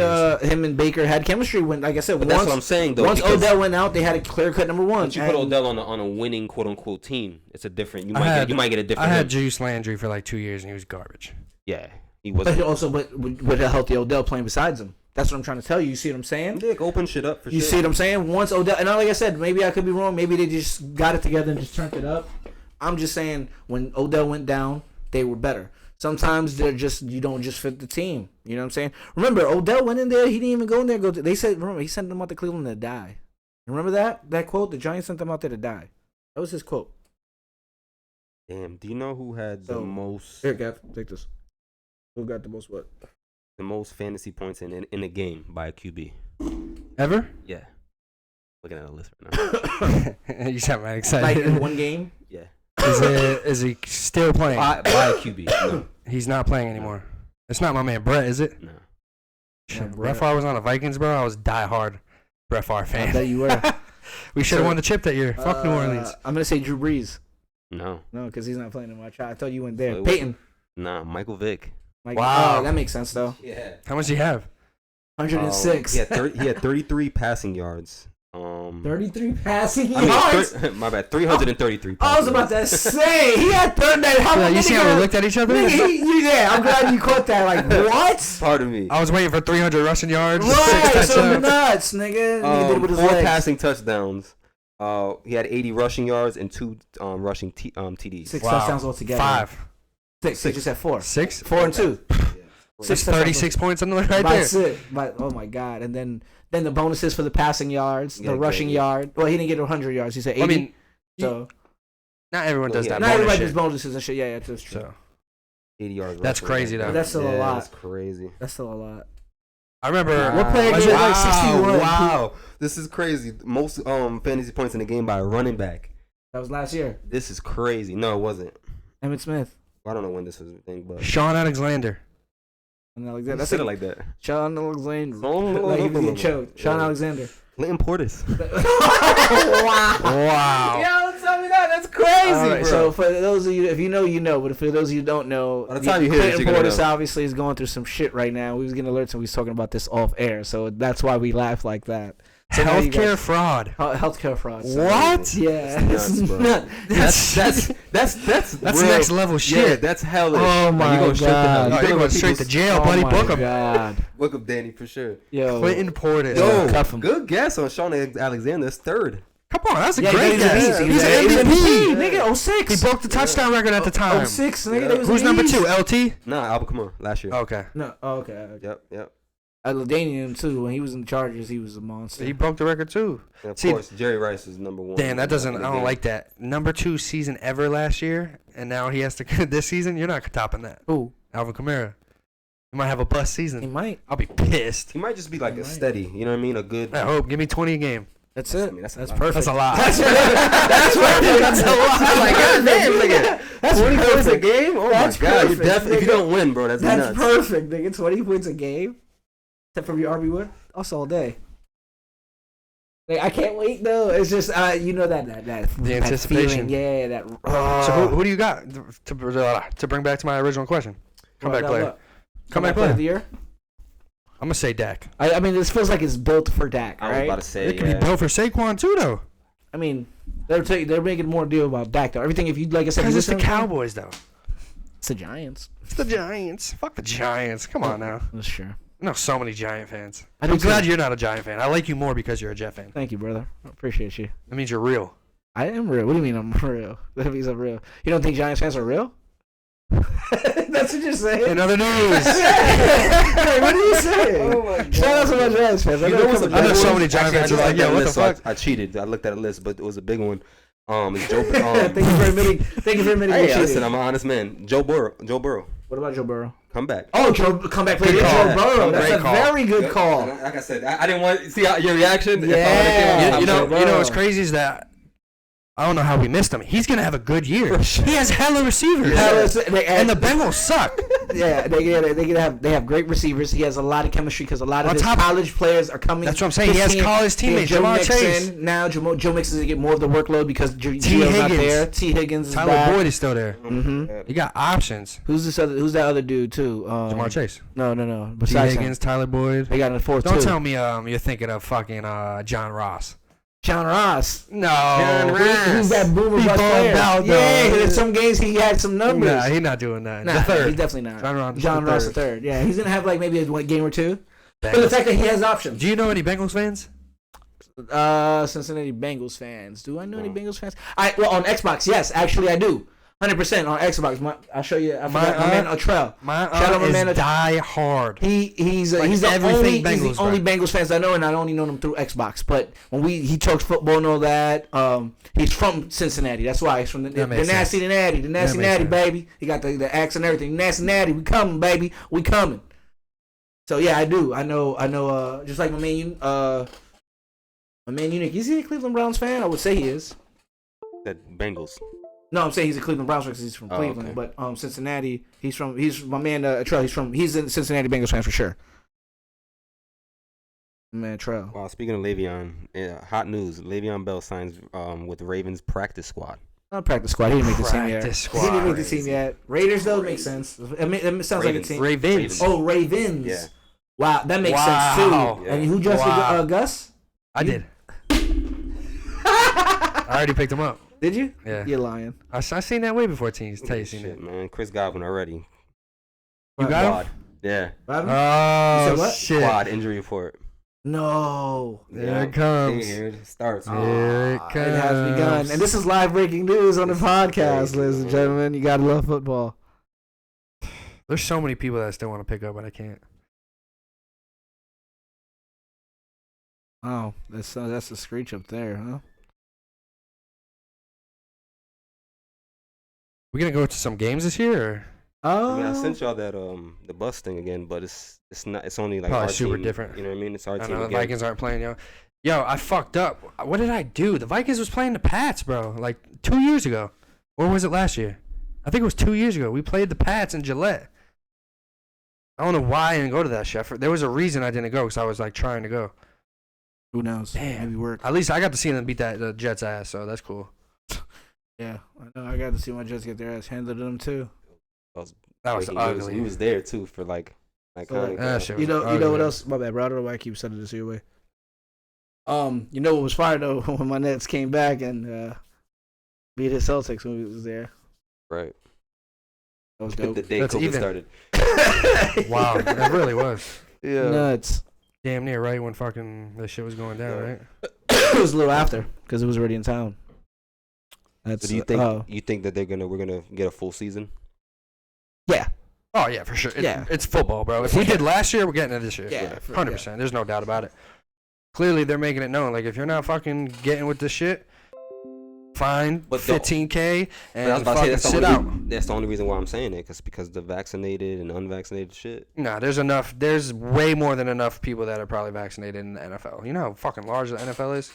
him and Baker had chemistry when, like I said, But once that's what I'm saying though. once because Odell went out, they had a clear cut number one. once you put And- Odell on a winning quote unquote team, it's a different. You I might had- get a I different. had him. Juice Landry for like 2 years and he was garbage. Yeah, he But was. he also, but with a healthy Odell playing besides him, that's what I'm trying to tell you. You see what I'm saying? Dick, open shit up for You sure. see what I'm saying? Once Odell, and like I said, maybe I could be wrong. Maybe they just got it together and just turned it up. I'm just saying when Odell went down, they were better. Sometimes they're just you don't just fit the team. You know what I'm saying? Remember, Odell went in there. He didn't even go in there. They said, remember, he sent them out to Cleveland to die. Remember that quote? The Giants sent them out there to die. That was his quote. Damn, do you know who had the So- most Here, Gav, take this. Who got the most what? fantasy points in a game by a QB? Ever? Yeah, looking at a list right now. You sound right Like excited. in one game? Yeah, Is he still playing? by a QB. No, He's not playing anymore. It's not my man Brett, is it? no. Shit, Yeah, Brett Brett. Favre was on the Vikings, bro. I was diehard Brett Favre I fan. bet you were. We should have won the chip that year. Fuck New Orleans. I'm gonna say Drew Brees. No, No, because he's not playing anymore. I thought you went So there. it was- Peyton. nah. Michael Vick. Like, Wow. oh, that makes sense though. Yeah. How much do you have? 106. He had 33 passing yards. 33 passing I mean, yards. my bad. 333. I was about to say he had 30. How Yeah, many? you see how we looked at each other? Yeah, I'm glad you caught that. Like what? Pardon me. I was waiting for 300 rushing yards. Right, 6 so touchdowns. nuts, nigga. Nigga did it with his 4 legs. passing touchdowns. He had 80 rushing yards and 2 rushing TDs. 6 Wow. touchdowns altogether. 5. 6. He just had 4. 6? 4 and 2. That's 6 touchdowns. 36 points on the right there. That's it. But oh my god! And then the bonuses for the passing yards, Yeah, the rushing exactly. yard. Well, he didn't get 100 yards. He said 80. I mean, so not everyone does Yeah. that. not bonus everybody shit. does bonuses and shit. Yeah, that's true. So 80 yards. That's rushing. crazy, though. But that's still a lot. That's crazy. That's still a lot. I remember. What player was did it- like 61? Wow. This is crazy. Most fantasy points in the game by a running back. That was last year. This is crazy. No, it wasn't. Emmitt Smith. I don't know when this was a thing, but Sean Alexander. And Alexander. that's That's it it. like that. Sean Alexander. No, Like he was getting no. choked. Sean Yeah. Alexander. Clinton Portis. Wow. Wow. Yo, tell me that. That's crazy, All right, bro. So for those of you, if you know, you know. But for those of you who don't know, By the time you hear this, Clinton you're gonna Portis know. obviously is going through some shit right now. We was getting alerts and we was talking about this off air, so that's why we laugh like that. So now you Healthcare guys- fraud. Healthcare fraud. so- What? Yeah, That's nuts, bro. nuts. That's That's real. next level Yeah, shit. that's hellish. Oh Like, my you going straight to hell. God. No, You you're dealing going with straight to people's- jail, Oh buddy. my Book him. God. Look up Danny for sure. Yo. Clinton Portis. Yo. Yo, cuff him. good guess on Sean Alexander. That's third. Come on, that's a Yeah, great he's guess. an easy. He's an MVP. Nigga, 06. He broke the touchdown record at the time. 06, nigga. Yeah. That was Who's an number easy. 2? LT? Nah, Albert Kamara last year. Okay. No, oh, okay. Yep. Ladainian too. When he was in the Chargers, he was a monster. He broke the record too. And of See- course, Jerry Rice is number 1. Damn, that doesn't. in the I don't game. like that. Number 2 season ever last year, and now he has to this season. You're not topping that. Who? Alvin Kamara. He might have a bust He season. might. I'll be pissed. He might just be like a Right. steady. You know what I mean? A good. I hope. Give me 20 a game. That's it. I mean, that's a that's lot. perfect. That's a lot. That's perfect. That's a lot. Like, goddamn, nigga. That's 20 points a perfect. game? Oh That's my god. perfect, If you nigga. don't win, bro, that's That's nuts. perfect, nigga. 20 points a game. Except for your RB Wood. Us all day. Like, I can't wait though. It's just you know that The anticipation. feeling. Yeah, that. So who do you got to bring back to my original question? Comeback player. Comeback player of player. the year. I'm gonna say Dak. I mean, this feels like it's built for Dak, I was right? about to say, It could yeah. be built for Saquon too, though. I mean, they're making more deal about Dak though. Everything, if you like I said, Because you it's the listen to them, Cowboys, though. It's the Giants. It's the Giants. Fuck the Giants. Come on now. That's true. I know so many Giant fans. I do I'm glad too. you're not a Giant fan. I like you more because you're a Jet fan. Thank you, brother. I appreciate you. That means you're real. I am real. What do you mean I'm real? That means I'm real. You don't think Giants fans are real? That's what you're saying. In other news, Hey, what are you saying? Oh my God. Shout out to my Giants fans. You know what's a I big know one? so many Giant Actually, fans I are just like, looked yo, at a what the list, so fuck? I cheated. I looked at a list, but it was a big one. It's Joe. Thank you for admitting. Thank you for admitting. Hey, you cheated. listen, I'm an honest man. Joe Burrow. What about Joe Burrow? Come back. Oh, Joe, comeback player. Good call. Joe Burrow. That's Great a call. very good call. Like I said, I didn't want to see your reaction. If I would've Yeah. came You out, know Joe what's Burrow. crazy is that I don't know how we missed him. He's gonna have a good year. He has hella receivers, and the Bengals suck. Yeah, they have great receivers. He has a lot of chemistry because a lot of his college players are coming. That's what I'm saying. He has college teammates. Jamar Chase. Now Joe Mixon is gonna get more of the workload because Gio's not Higgins. there. T. Higgins is Tyler back. Boyd is still there. Mm-hmm. You got options. Who's that other dude too? Jamar Chase. No. T. Besides Higgins, him, Tyler Boyd. they got a fourth. Don't too. tell me you're thinking of fucking John Ross. John Ross. No. Who's that boomer He bust balled player? out, Yeah, though. in some games he had some numbers. Nah, he's not doing that. Nah, The third. he's definitely not. John Ross the third. Yeah, he's gonna have like maybe a game or two. But the Bengals. fact that he has options. Do you know any Bengals fans? Cincinnati Bengals fans. Do I know any Bengals fans? Well, on Xbox, yes, actually I do. 100% on Xbox. I'll show you. I forgot my man Atrell. My Shout out my man is die hard. He's Like the everything only Bengals, only bro. Bengals fans I know, and I only know him through Xbox. But when he talks football and all that, he's from Cincinnati. That's why he's from the makes nasty sense. natty, the nasty That makes natty, sense. baby. He got the axe and everything. Nasty natty, we coming, baby, we coming. So yeah, I do. I know. Just like my man Unique. Is he a Cleveland Browns fan? I would say he is. That Bengals. No, I'm saying he's a Cleveland Browns fan because he's from Cleveland. okay. But Cincinnati, he's my man Trell. He's a Cincinnati Bengals fan for sure. Man, Trell. Wow, speaking of Le'Veon, hot news: Le'Veon Bell signs with the Ravens practice squad. Not practice squad. He didn't make the team yet. Practice He squad. didn't make the team yet. Raiders though makes sense. It sounds like a team. Ravens. Oh, Ravens. Yeah. Wow, that makes sense Wow. too. Yeah. And who drafted Wow. Gus? I did. I already picked him up. Did you? Yeah. You're lying. I seen that way before teams. Tell you seen Shit, it. man. Chris Godwin already. You got him? Quad. Yeah. What happened? Oh, You said what? shit. Quad injury report. No. There it comes. Here it starts. Here it comes. It has begun. And this is live breaking news on the podcast, ladies and gentlemen. You gotta love football. There's so many people that I still want to pick up, but I can't. Oh, that's a screech up there, huh? We gonna go to some games this year? Or? Oh, I mean, I sent y'all that the bus thing again, but it's not. It's only like Probably our super team, different. You know what I mean? It's our I team know the again. Vikings aren't playing, Yo, I fucked up. What did I do? The Vikings was playing the Pats, bro. Like 2 years ago, or was it last year? I think it was 2 years ago. We played the Pats in Gillette. I don't know why I didn't go to that, Chef. There was a reason I didn't go because I was like trying to go. who knows? Damn. Maybe work. At least I got to see them beat the Jets' ass, so that's cool. Yeah, I know. I got to see my Jets get their ass handed to them too. That was He ugly. He was there too for like iconic. That shit You know ugly. what else? My bad, bro. I don't know why I keep sending this your way. You know what was fire though when my Nets came back and beat the Celtics when we was there. Right. That was dope. The day That's COVID even. started. Wow, that really was. Nuts. Damn near right when fucking this shit was going down, Yeah. right? It was a little after because it was already in town. That's So do you think that we're gonna get a full season? yeah. Oh yeah, for sure. Yeah. It's football, bro. If we did last year, we're getting it this year. Yeah, 100%. There's no doubt about it. Clearly, they're making it known. Like, if you're not fucking getting with this shit, fine, But the- $15K, But I was and about to say, fucking sit out. that's the only reason why I'm saying it, because the vaccinated and unvaccinated shit. Nah, there's enough. There's way more than enough people that are probably vaccinated in the NFL. You know how fucking large the NFL is?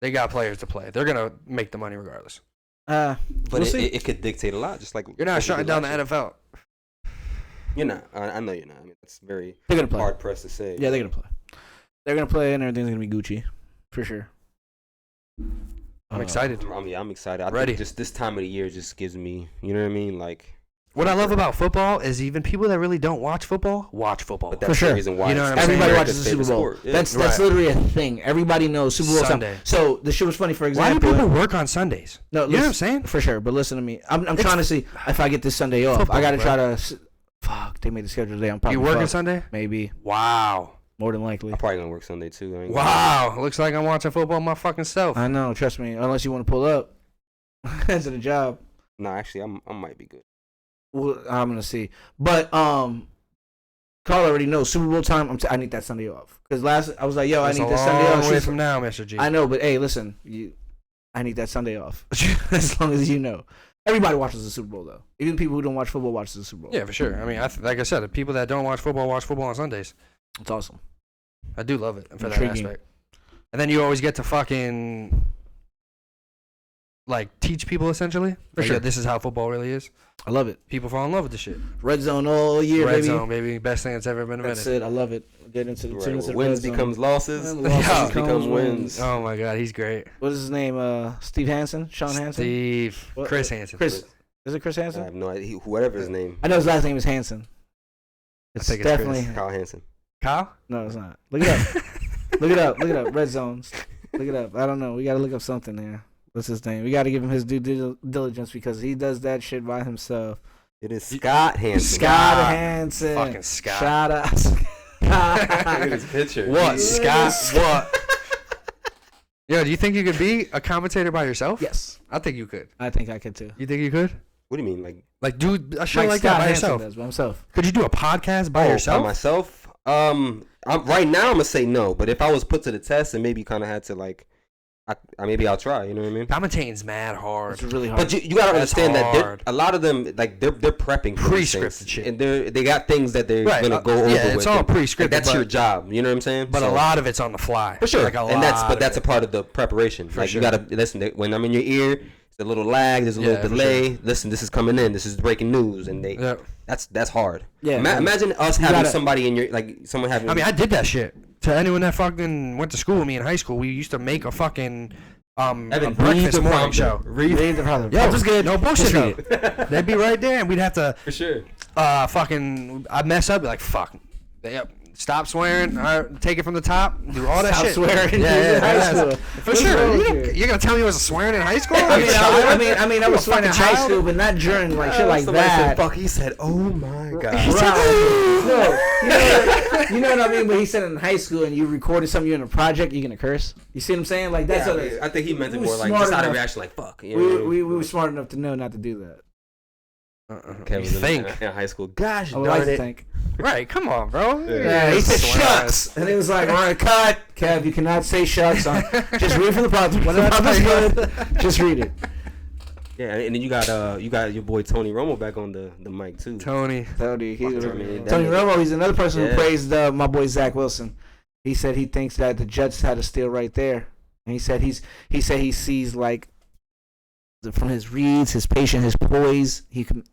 They got players to play. They're going to make the money regardless. But We'll see. it could dictate a lot, just like You're not what we shutting did down the last year. NFL. You're not. I know you're not. I mean, it's very They're gonna play. hard pressed to say. Yeah, they're gonna play. They're gonna play, and everything's gonna be Gucci for sure. I'm excited. I'm excited. I Ready. think just this time of the year just gives me, you know what I mean? Like, What I love about football is even people that really don't watch football watch football. but that's For sure. the reason why You know it's what I'm saying? Everybody America's watches the Super favorite Bowl. sport. Yeah. That's Right. literally a thing. Everybody knows Super Bowl Sunday. time. So the shit was funny. For Why example, do people work on Sundays? no, You know what I'm listen, saying? for sure. But listen to me. I'm It's trying to see if I get this Sunday off. football, I gotta bro. try to. Fuck, they made the schedule today. I'm probably You working fucked. Sunday? Maybe Wow. more than likely. I'm probably gonna work Sunday too. I ain't Wow. Looks like I'm watching football my fucking self. I know. Trust me. Unless you want to pull up to the job, No, actually, I might be good. well, I'm gonna see. But Carl already knows Super Bowl time. I need that Sunday off because last I was like, yo, That's I need a this Sunday long off. way She's- from now, Mr. G. I know, but hey, listen, I need that Sunday off. As long as you know. Everybody watches the Super Bowl, though. Even people who don't watch football watches the Super Bowl. Yeah, for sure. I mean, like I said, the people that don't watch football on Sundays. It's awesome. I do love it for Intriguing. that aspect. And then you always get to fucking like teach people essentially. For Like, sure. yeah, this is how football really is. I love it. People fall in love with the shit. Red zone all year, Red baby. zone, baby, best thing that's ever been That's invented. it. I love it. Get into the, Right, tune into well, the wins red zone. becomes losses. And losses Yeah. become wins. Oh my god, he's great. What is his name? Steve Hansen? Sean Hansen? Steve, What- Chris Hansen. Chris. Is it Chris I Hansen? have no idea. Whatever his name. I know his last name is Hansen. It's think it's Chris. definitely. Kyle Hansen. Kyle. No, it's not. Look it up. Look it up. Look it up. Red zones. Look it up. I don't know. We got to look up something there. What's his name? We got to give him his due diligence because he does that shit by himself. It is Scott Hansen. Scott Hansen. Fucking Scott. Shout out. Look at his picture. What, Jesus. Scott? What? Yo, do you think you could be a commentator by yourself? Yes, I think you could. I think I could too. You think you could? What do you mean? Like do a show like Scott that by Hansen yourself? does by himself. Could you do a podcast by By yourself? myself? Right now I'm gonna say no. But if I was put to the test and maybe kind of had to like, maybe I'll try. You know what I mean? Commentating's mad It's hard. really hard. But you gotta That's understand that hard. a lot of them like they're prepping for these Pre-scripted things. shit. And they got things that they're Right, gonna go over yeah, it's with. all and, pre-scripted, Like, that's your but- job. You know what I'm saying? But a So- lot of it's on the fly. For sure, Like a and that's lot of a it. part of the preparation. For Like sure. you gotta listen. When I'm in your ear, there's a little lag. There's a Yeah, little for delay. Listen, this is coming in. This is breaking news, and Yeah. that's hard. Yeah, Imagine us you having gotta- somebody in your like someone having. I mean, I did that shit. To anyone that fucking went to school with me in high school, we used to make a fucking a Evan, breakfast read the morning prompter. show. Read the problem. Yo, was good. No bullshit. Just read though. They'd be right there, and we'd have to for sure. fucking. I'd mess up, be like, fuck. Yep. Stop swearing. Take it from the top. Do all that Stop shit. swearing. Yeah, in high yeah, school. For What's wrong sure. with you? You're gonna tell me I was swearing in high school? I mean, I was swearing in fucking high child? school, but not during like shit like Somebody that. said fuck. He said, "Oh my god." Right. No, you know what I mean? But he said in high school and you recorded something, you're in a project, you're gonna curse. You see what I'm saying? Like that's Yeah, what I mean, I think he meant it we more like smart just out of enough. reaction, like fuck. You know what I mean? we were smart enough to know not to do that. Kevin You was think? in high school. Gosh, I would like darn to it. think. Right, come on, bro. Yeah, he said shucks, and it was like, all right, cut, Kev. You cannot say shucks. Just read from the project. When the project's good, just read it. Yeah, and then you got your boy Tony Romo back on the mic too. Tony. Tony, I mean, Tony that- Romo, he's another person who Yeah. praised my boy Zach Wilson. He said he thinks that the Jets had a steal right there, and he said he sees like from his reads, his patience, his poise. He can.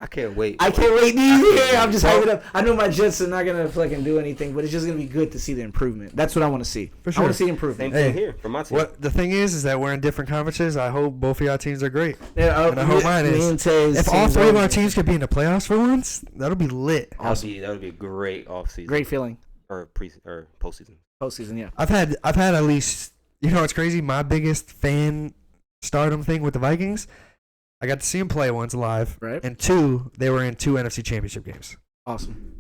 I can't wait. I can't wait to I can't hear. I'm wait. just hyping up. I know my Jets are not gonna fucking do anything, but it's just gonna be good to see the improvement. That's what I want to see. For I sure. want to see Same improvement. thing Hey, here from my team. What the thing is that we're in different conferences. I hope both of y'all teams are great. Yeah, And I hope mine is. If all three of our teams could be in the plaplayoffs for once, that'll be lit. Awesome. That would be a great offseason. Great feeling. Or postseason. Postseason, yeah. I've had at least, you know what's crazy? My biggest fan stardom thing with the Vikings, I got to see them play once live, Right. and two, they were in 2 NFC Championship games. Awesome.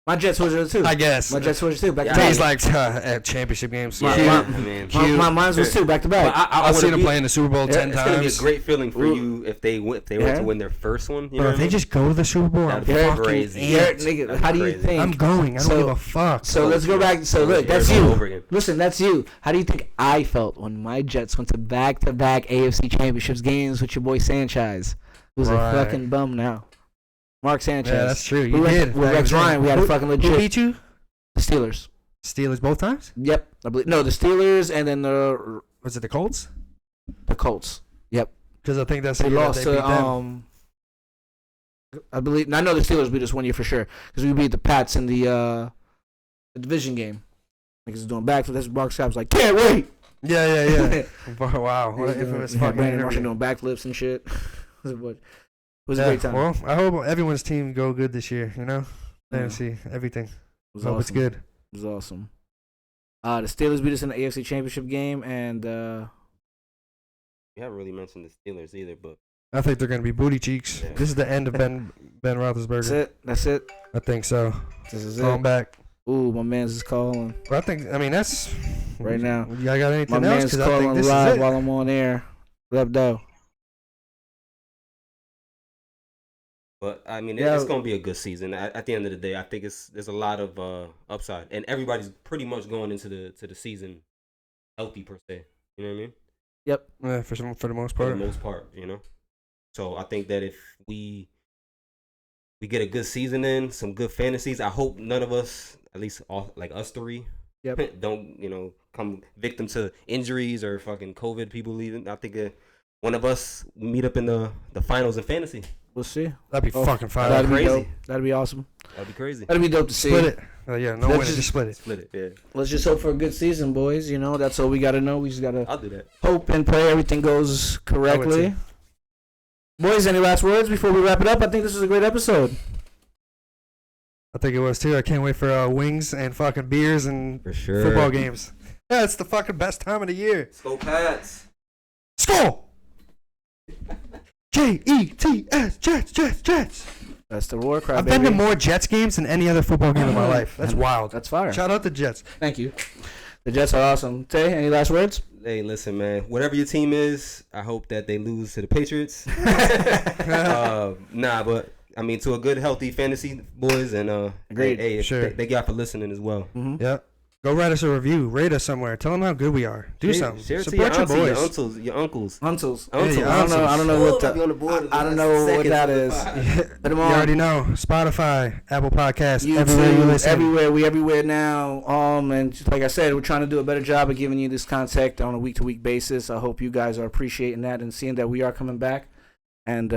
My Jets was there too. I guess. My Jets was too. Back to Yeah, He's back. like at championship games. My- Yeah, my- I mean, Mine was too. Back to back. I've seen them play in the Super Bowl 10 It's gonna be a times. great feeling for Ooh. you if they were Yeah. to win their first one. You Bro, know if what they I mean? just go to the Super Bowl, I'm That'd be fucking crazy. amped. Nigga, That'd how be do you crazy. think? I'm going. I don't So- give a fuck. So let's go back. So look, that's All you. over again. Listen, that's you. How do you think I felt when my Jets went to back-to-back AFC Championships games with your boy Sanchez, who's Right. a fucking bum now? Mark Sanchez. Yeah, that's true. We You went did. with Rex Ryan. We had a fucking Who legit beat you? the Steelers. Steelers both times? Yep, I believe. No, the Steelers and then the Was it the Colts? Colts. Yep, Because I think that's they the year that lost they beat them. to I believe. I know the Steelers beat us 1 year for sure because we beat the Pats in the division game. Niggas was doing backflips. That's Mark Sapp was like, can't wait. Yeah, yeah, yeah. Wow, what an infamous We had fucking Brandon Marshall interview. doing backflips and shit. It was a Yeah, great time. well, I hope everyone's team go good this year, you know? Yeah. NFC, everything. It was Hope it's awesome. good. It was awesome. The Steelers beat us in the AFC Championship game, and We haven't really mentioned the Steelers either, but I think they're going to be booty cheeks. Yeah. This is the end of Ben that's Roethlisberger. it. That's it. I think so. This is Call him it. back. Ooh, my man's is calling But I mean, that's... right now. Y'all got My anything else? man's Because I think calling this is live it. while I'm on air. Let go. But I mean, Yeah. it's gonna be a good season. At the end of the day, I think there's a lot of upside, and everybody's pretty much going into the season healthy per se. You know what I mean? Yep. Yeah, for the most For the part. most part, you know. So I think that if we get a good season in, some good fantasies, I hope none of us, at least all, like us three, Yep. Don't come victim to injuries or fucking COVID. People leaving. I think one of us meet up in the finals in fantasy. We'll see. That'd be fucking fire. That'd be crazy. dope. That'd be awesome. That'd be crazy. That'd be dope to see. Split it. Yeah, no Let's winner, just split it. Split it. Yeah, Let's just hope for a good season, boys. You know, that's all we gotta know. We just gotta I'll do that. hope and pray everything goes correctly. too. Boys, any last words before we wrap it up? I think this was a great episode. I think it was too. I can't wait for wings and fucking beers and For sure. football games. Yeah, it's the fucking best time of the year. Let's go Pats. Score! Jets, Jets, Jets, Jets. That's the war cry, I've baby. been to more Jets games than any other football game in my life. That's wild. That's fire. Shout out the Jets. Thank you. The Jets are awesome. Tay, any last words? Hey, listen, man. Whatever your team is, I hope that they lose to the Patriots. But I mean, to a good, healthy fantasy boys, and Agreed. Hey, Sure. Thank y'all for listening as well. Mm-hmm. Yep. Go write us a review. Rate us somewhere. Tell them how good we are. Do something. Share it to Support your your auntie, boys. your uncles. Huntles. Uncles. Yeah, I don't know what Might be on the board in the I don't last know what seconds that of the is. pod. Put 'em You on. already know. Spotify, Apple Podcasts, YouTube, everywhere you listen. everywhere. We everywhere now. And just like I said, we're trying to do a better job of giving you this content on a week-to-week basis. I hope you guys are appreciating that and seeing that we are coming back. And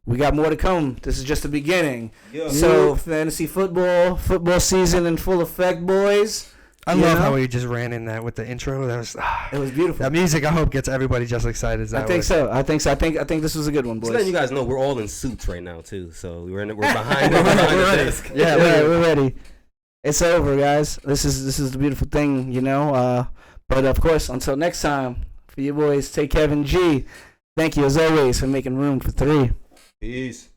we got more to come. This is just the beginning. Yeah. So fantasy football season in full effect, boys. I You love know? how we just ran in that with the intro. That was It was beautiful. that music. I hope gets everybody just excited as that I think was. so. I think this was a good one, Just letting boys. you guys know, we're all in suits right now too. So we're behind We're the ready. desk. Yeah, we're ready. It's over, guys. This is the beautiful thing, you know. But of course, until next time, for you boys, take Kevin G. Thank you as always for making room for 3. Peace.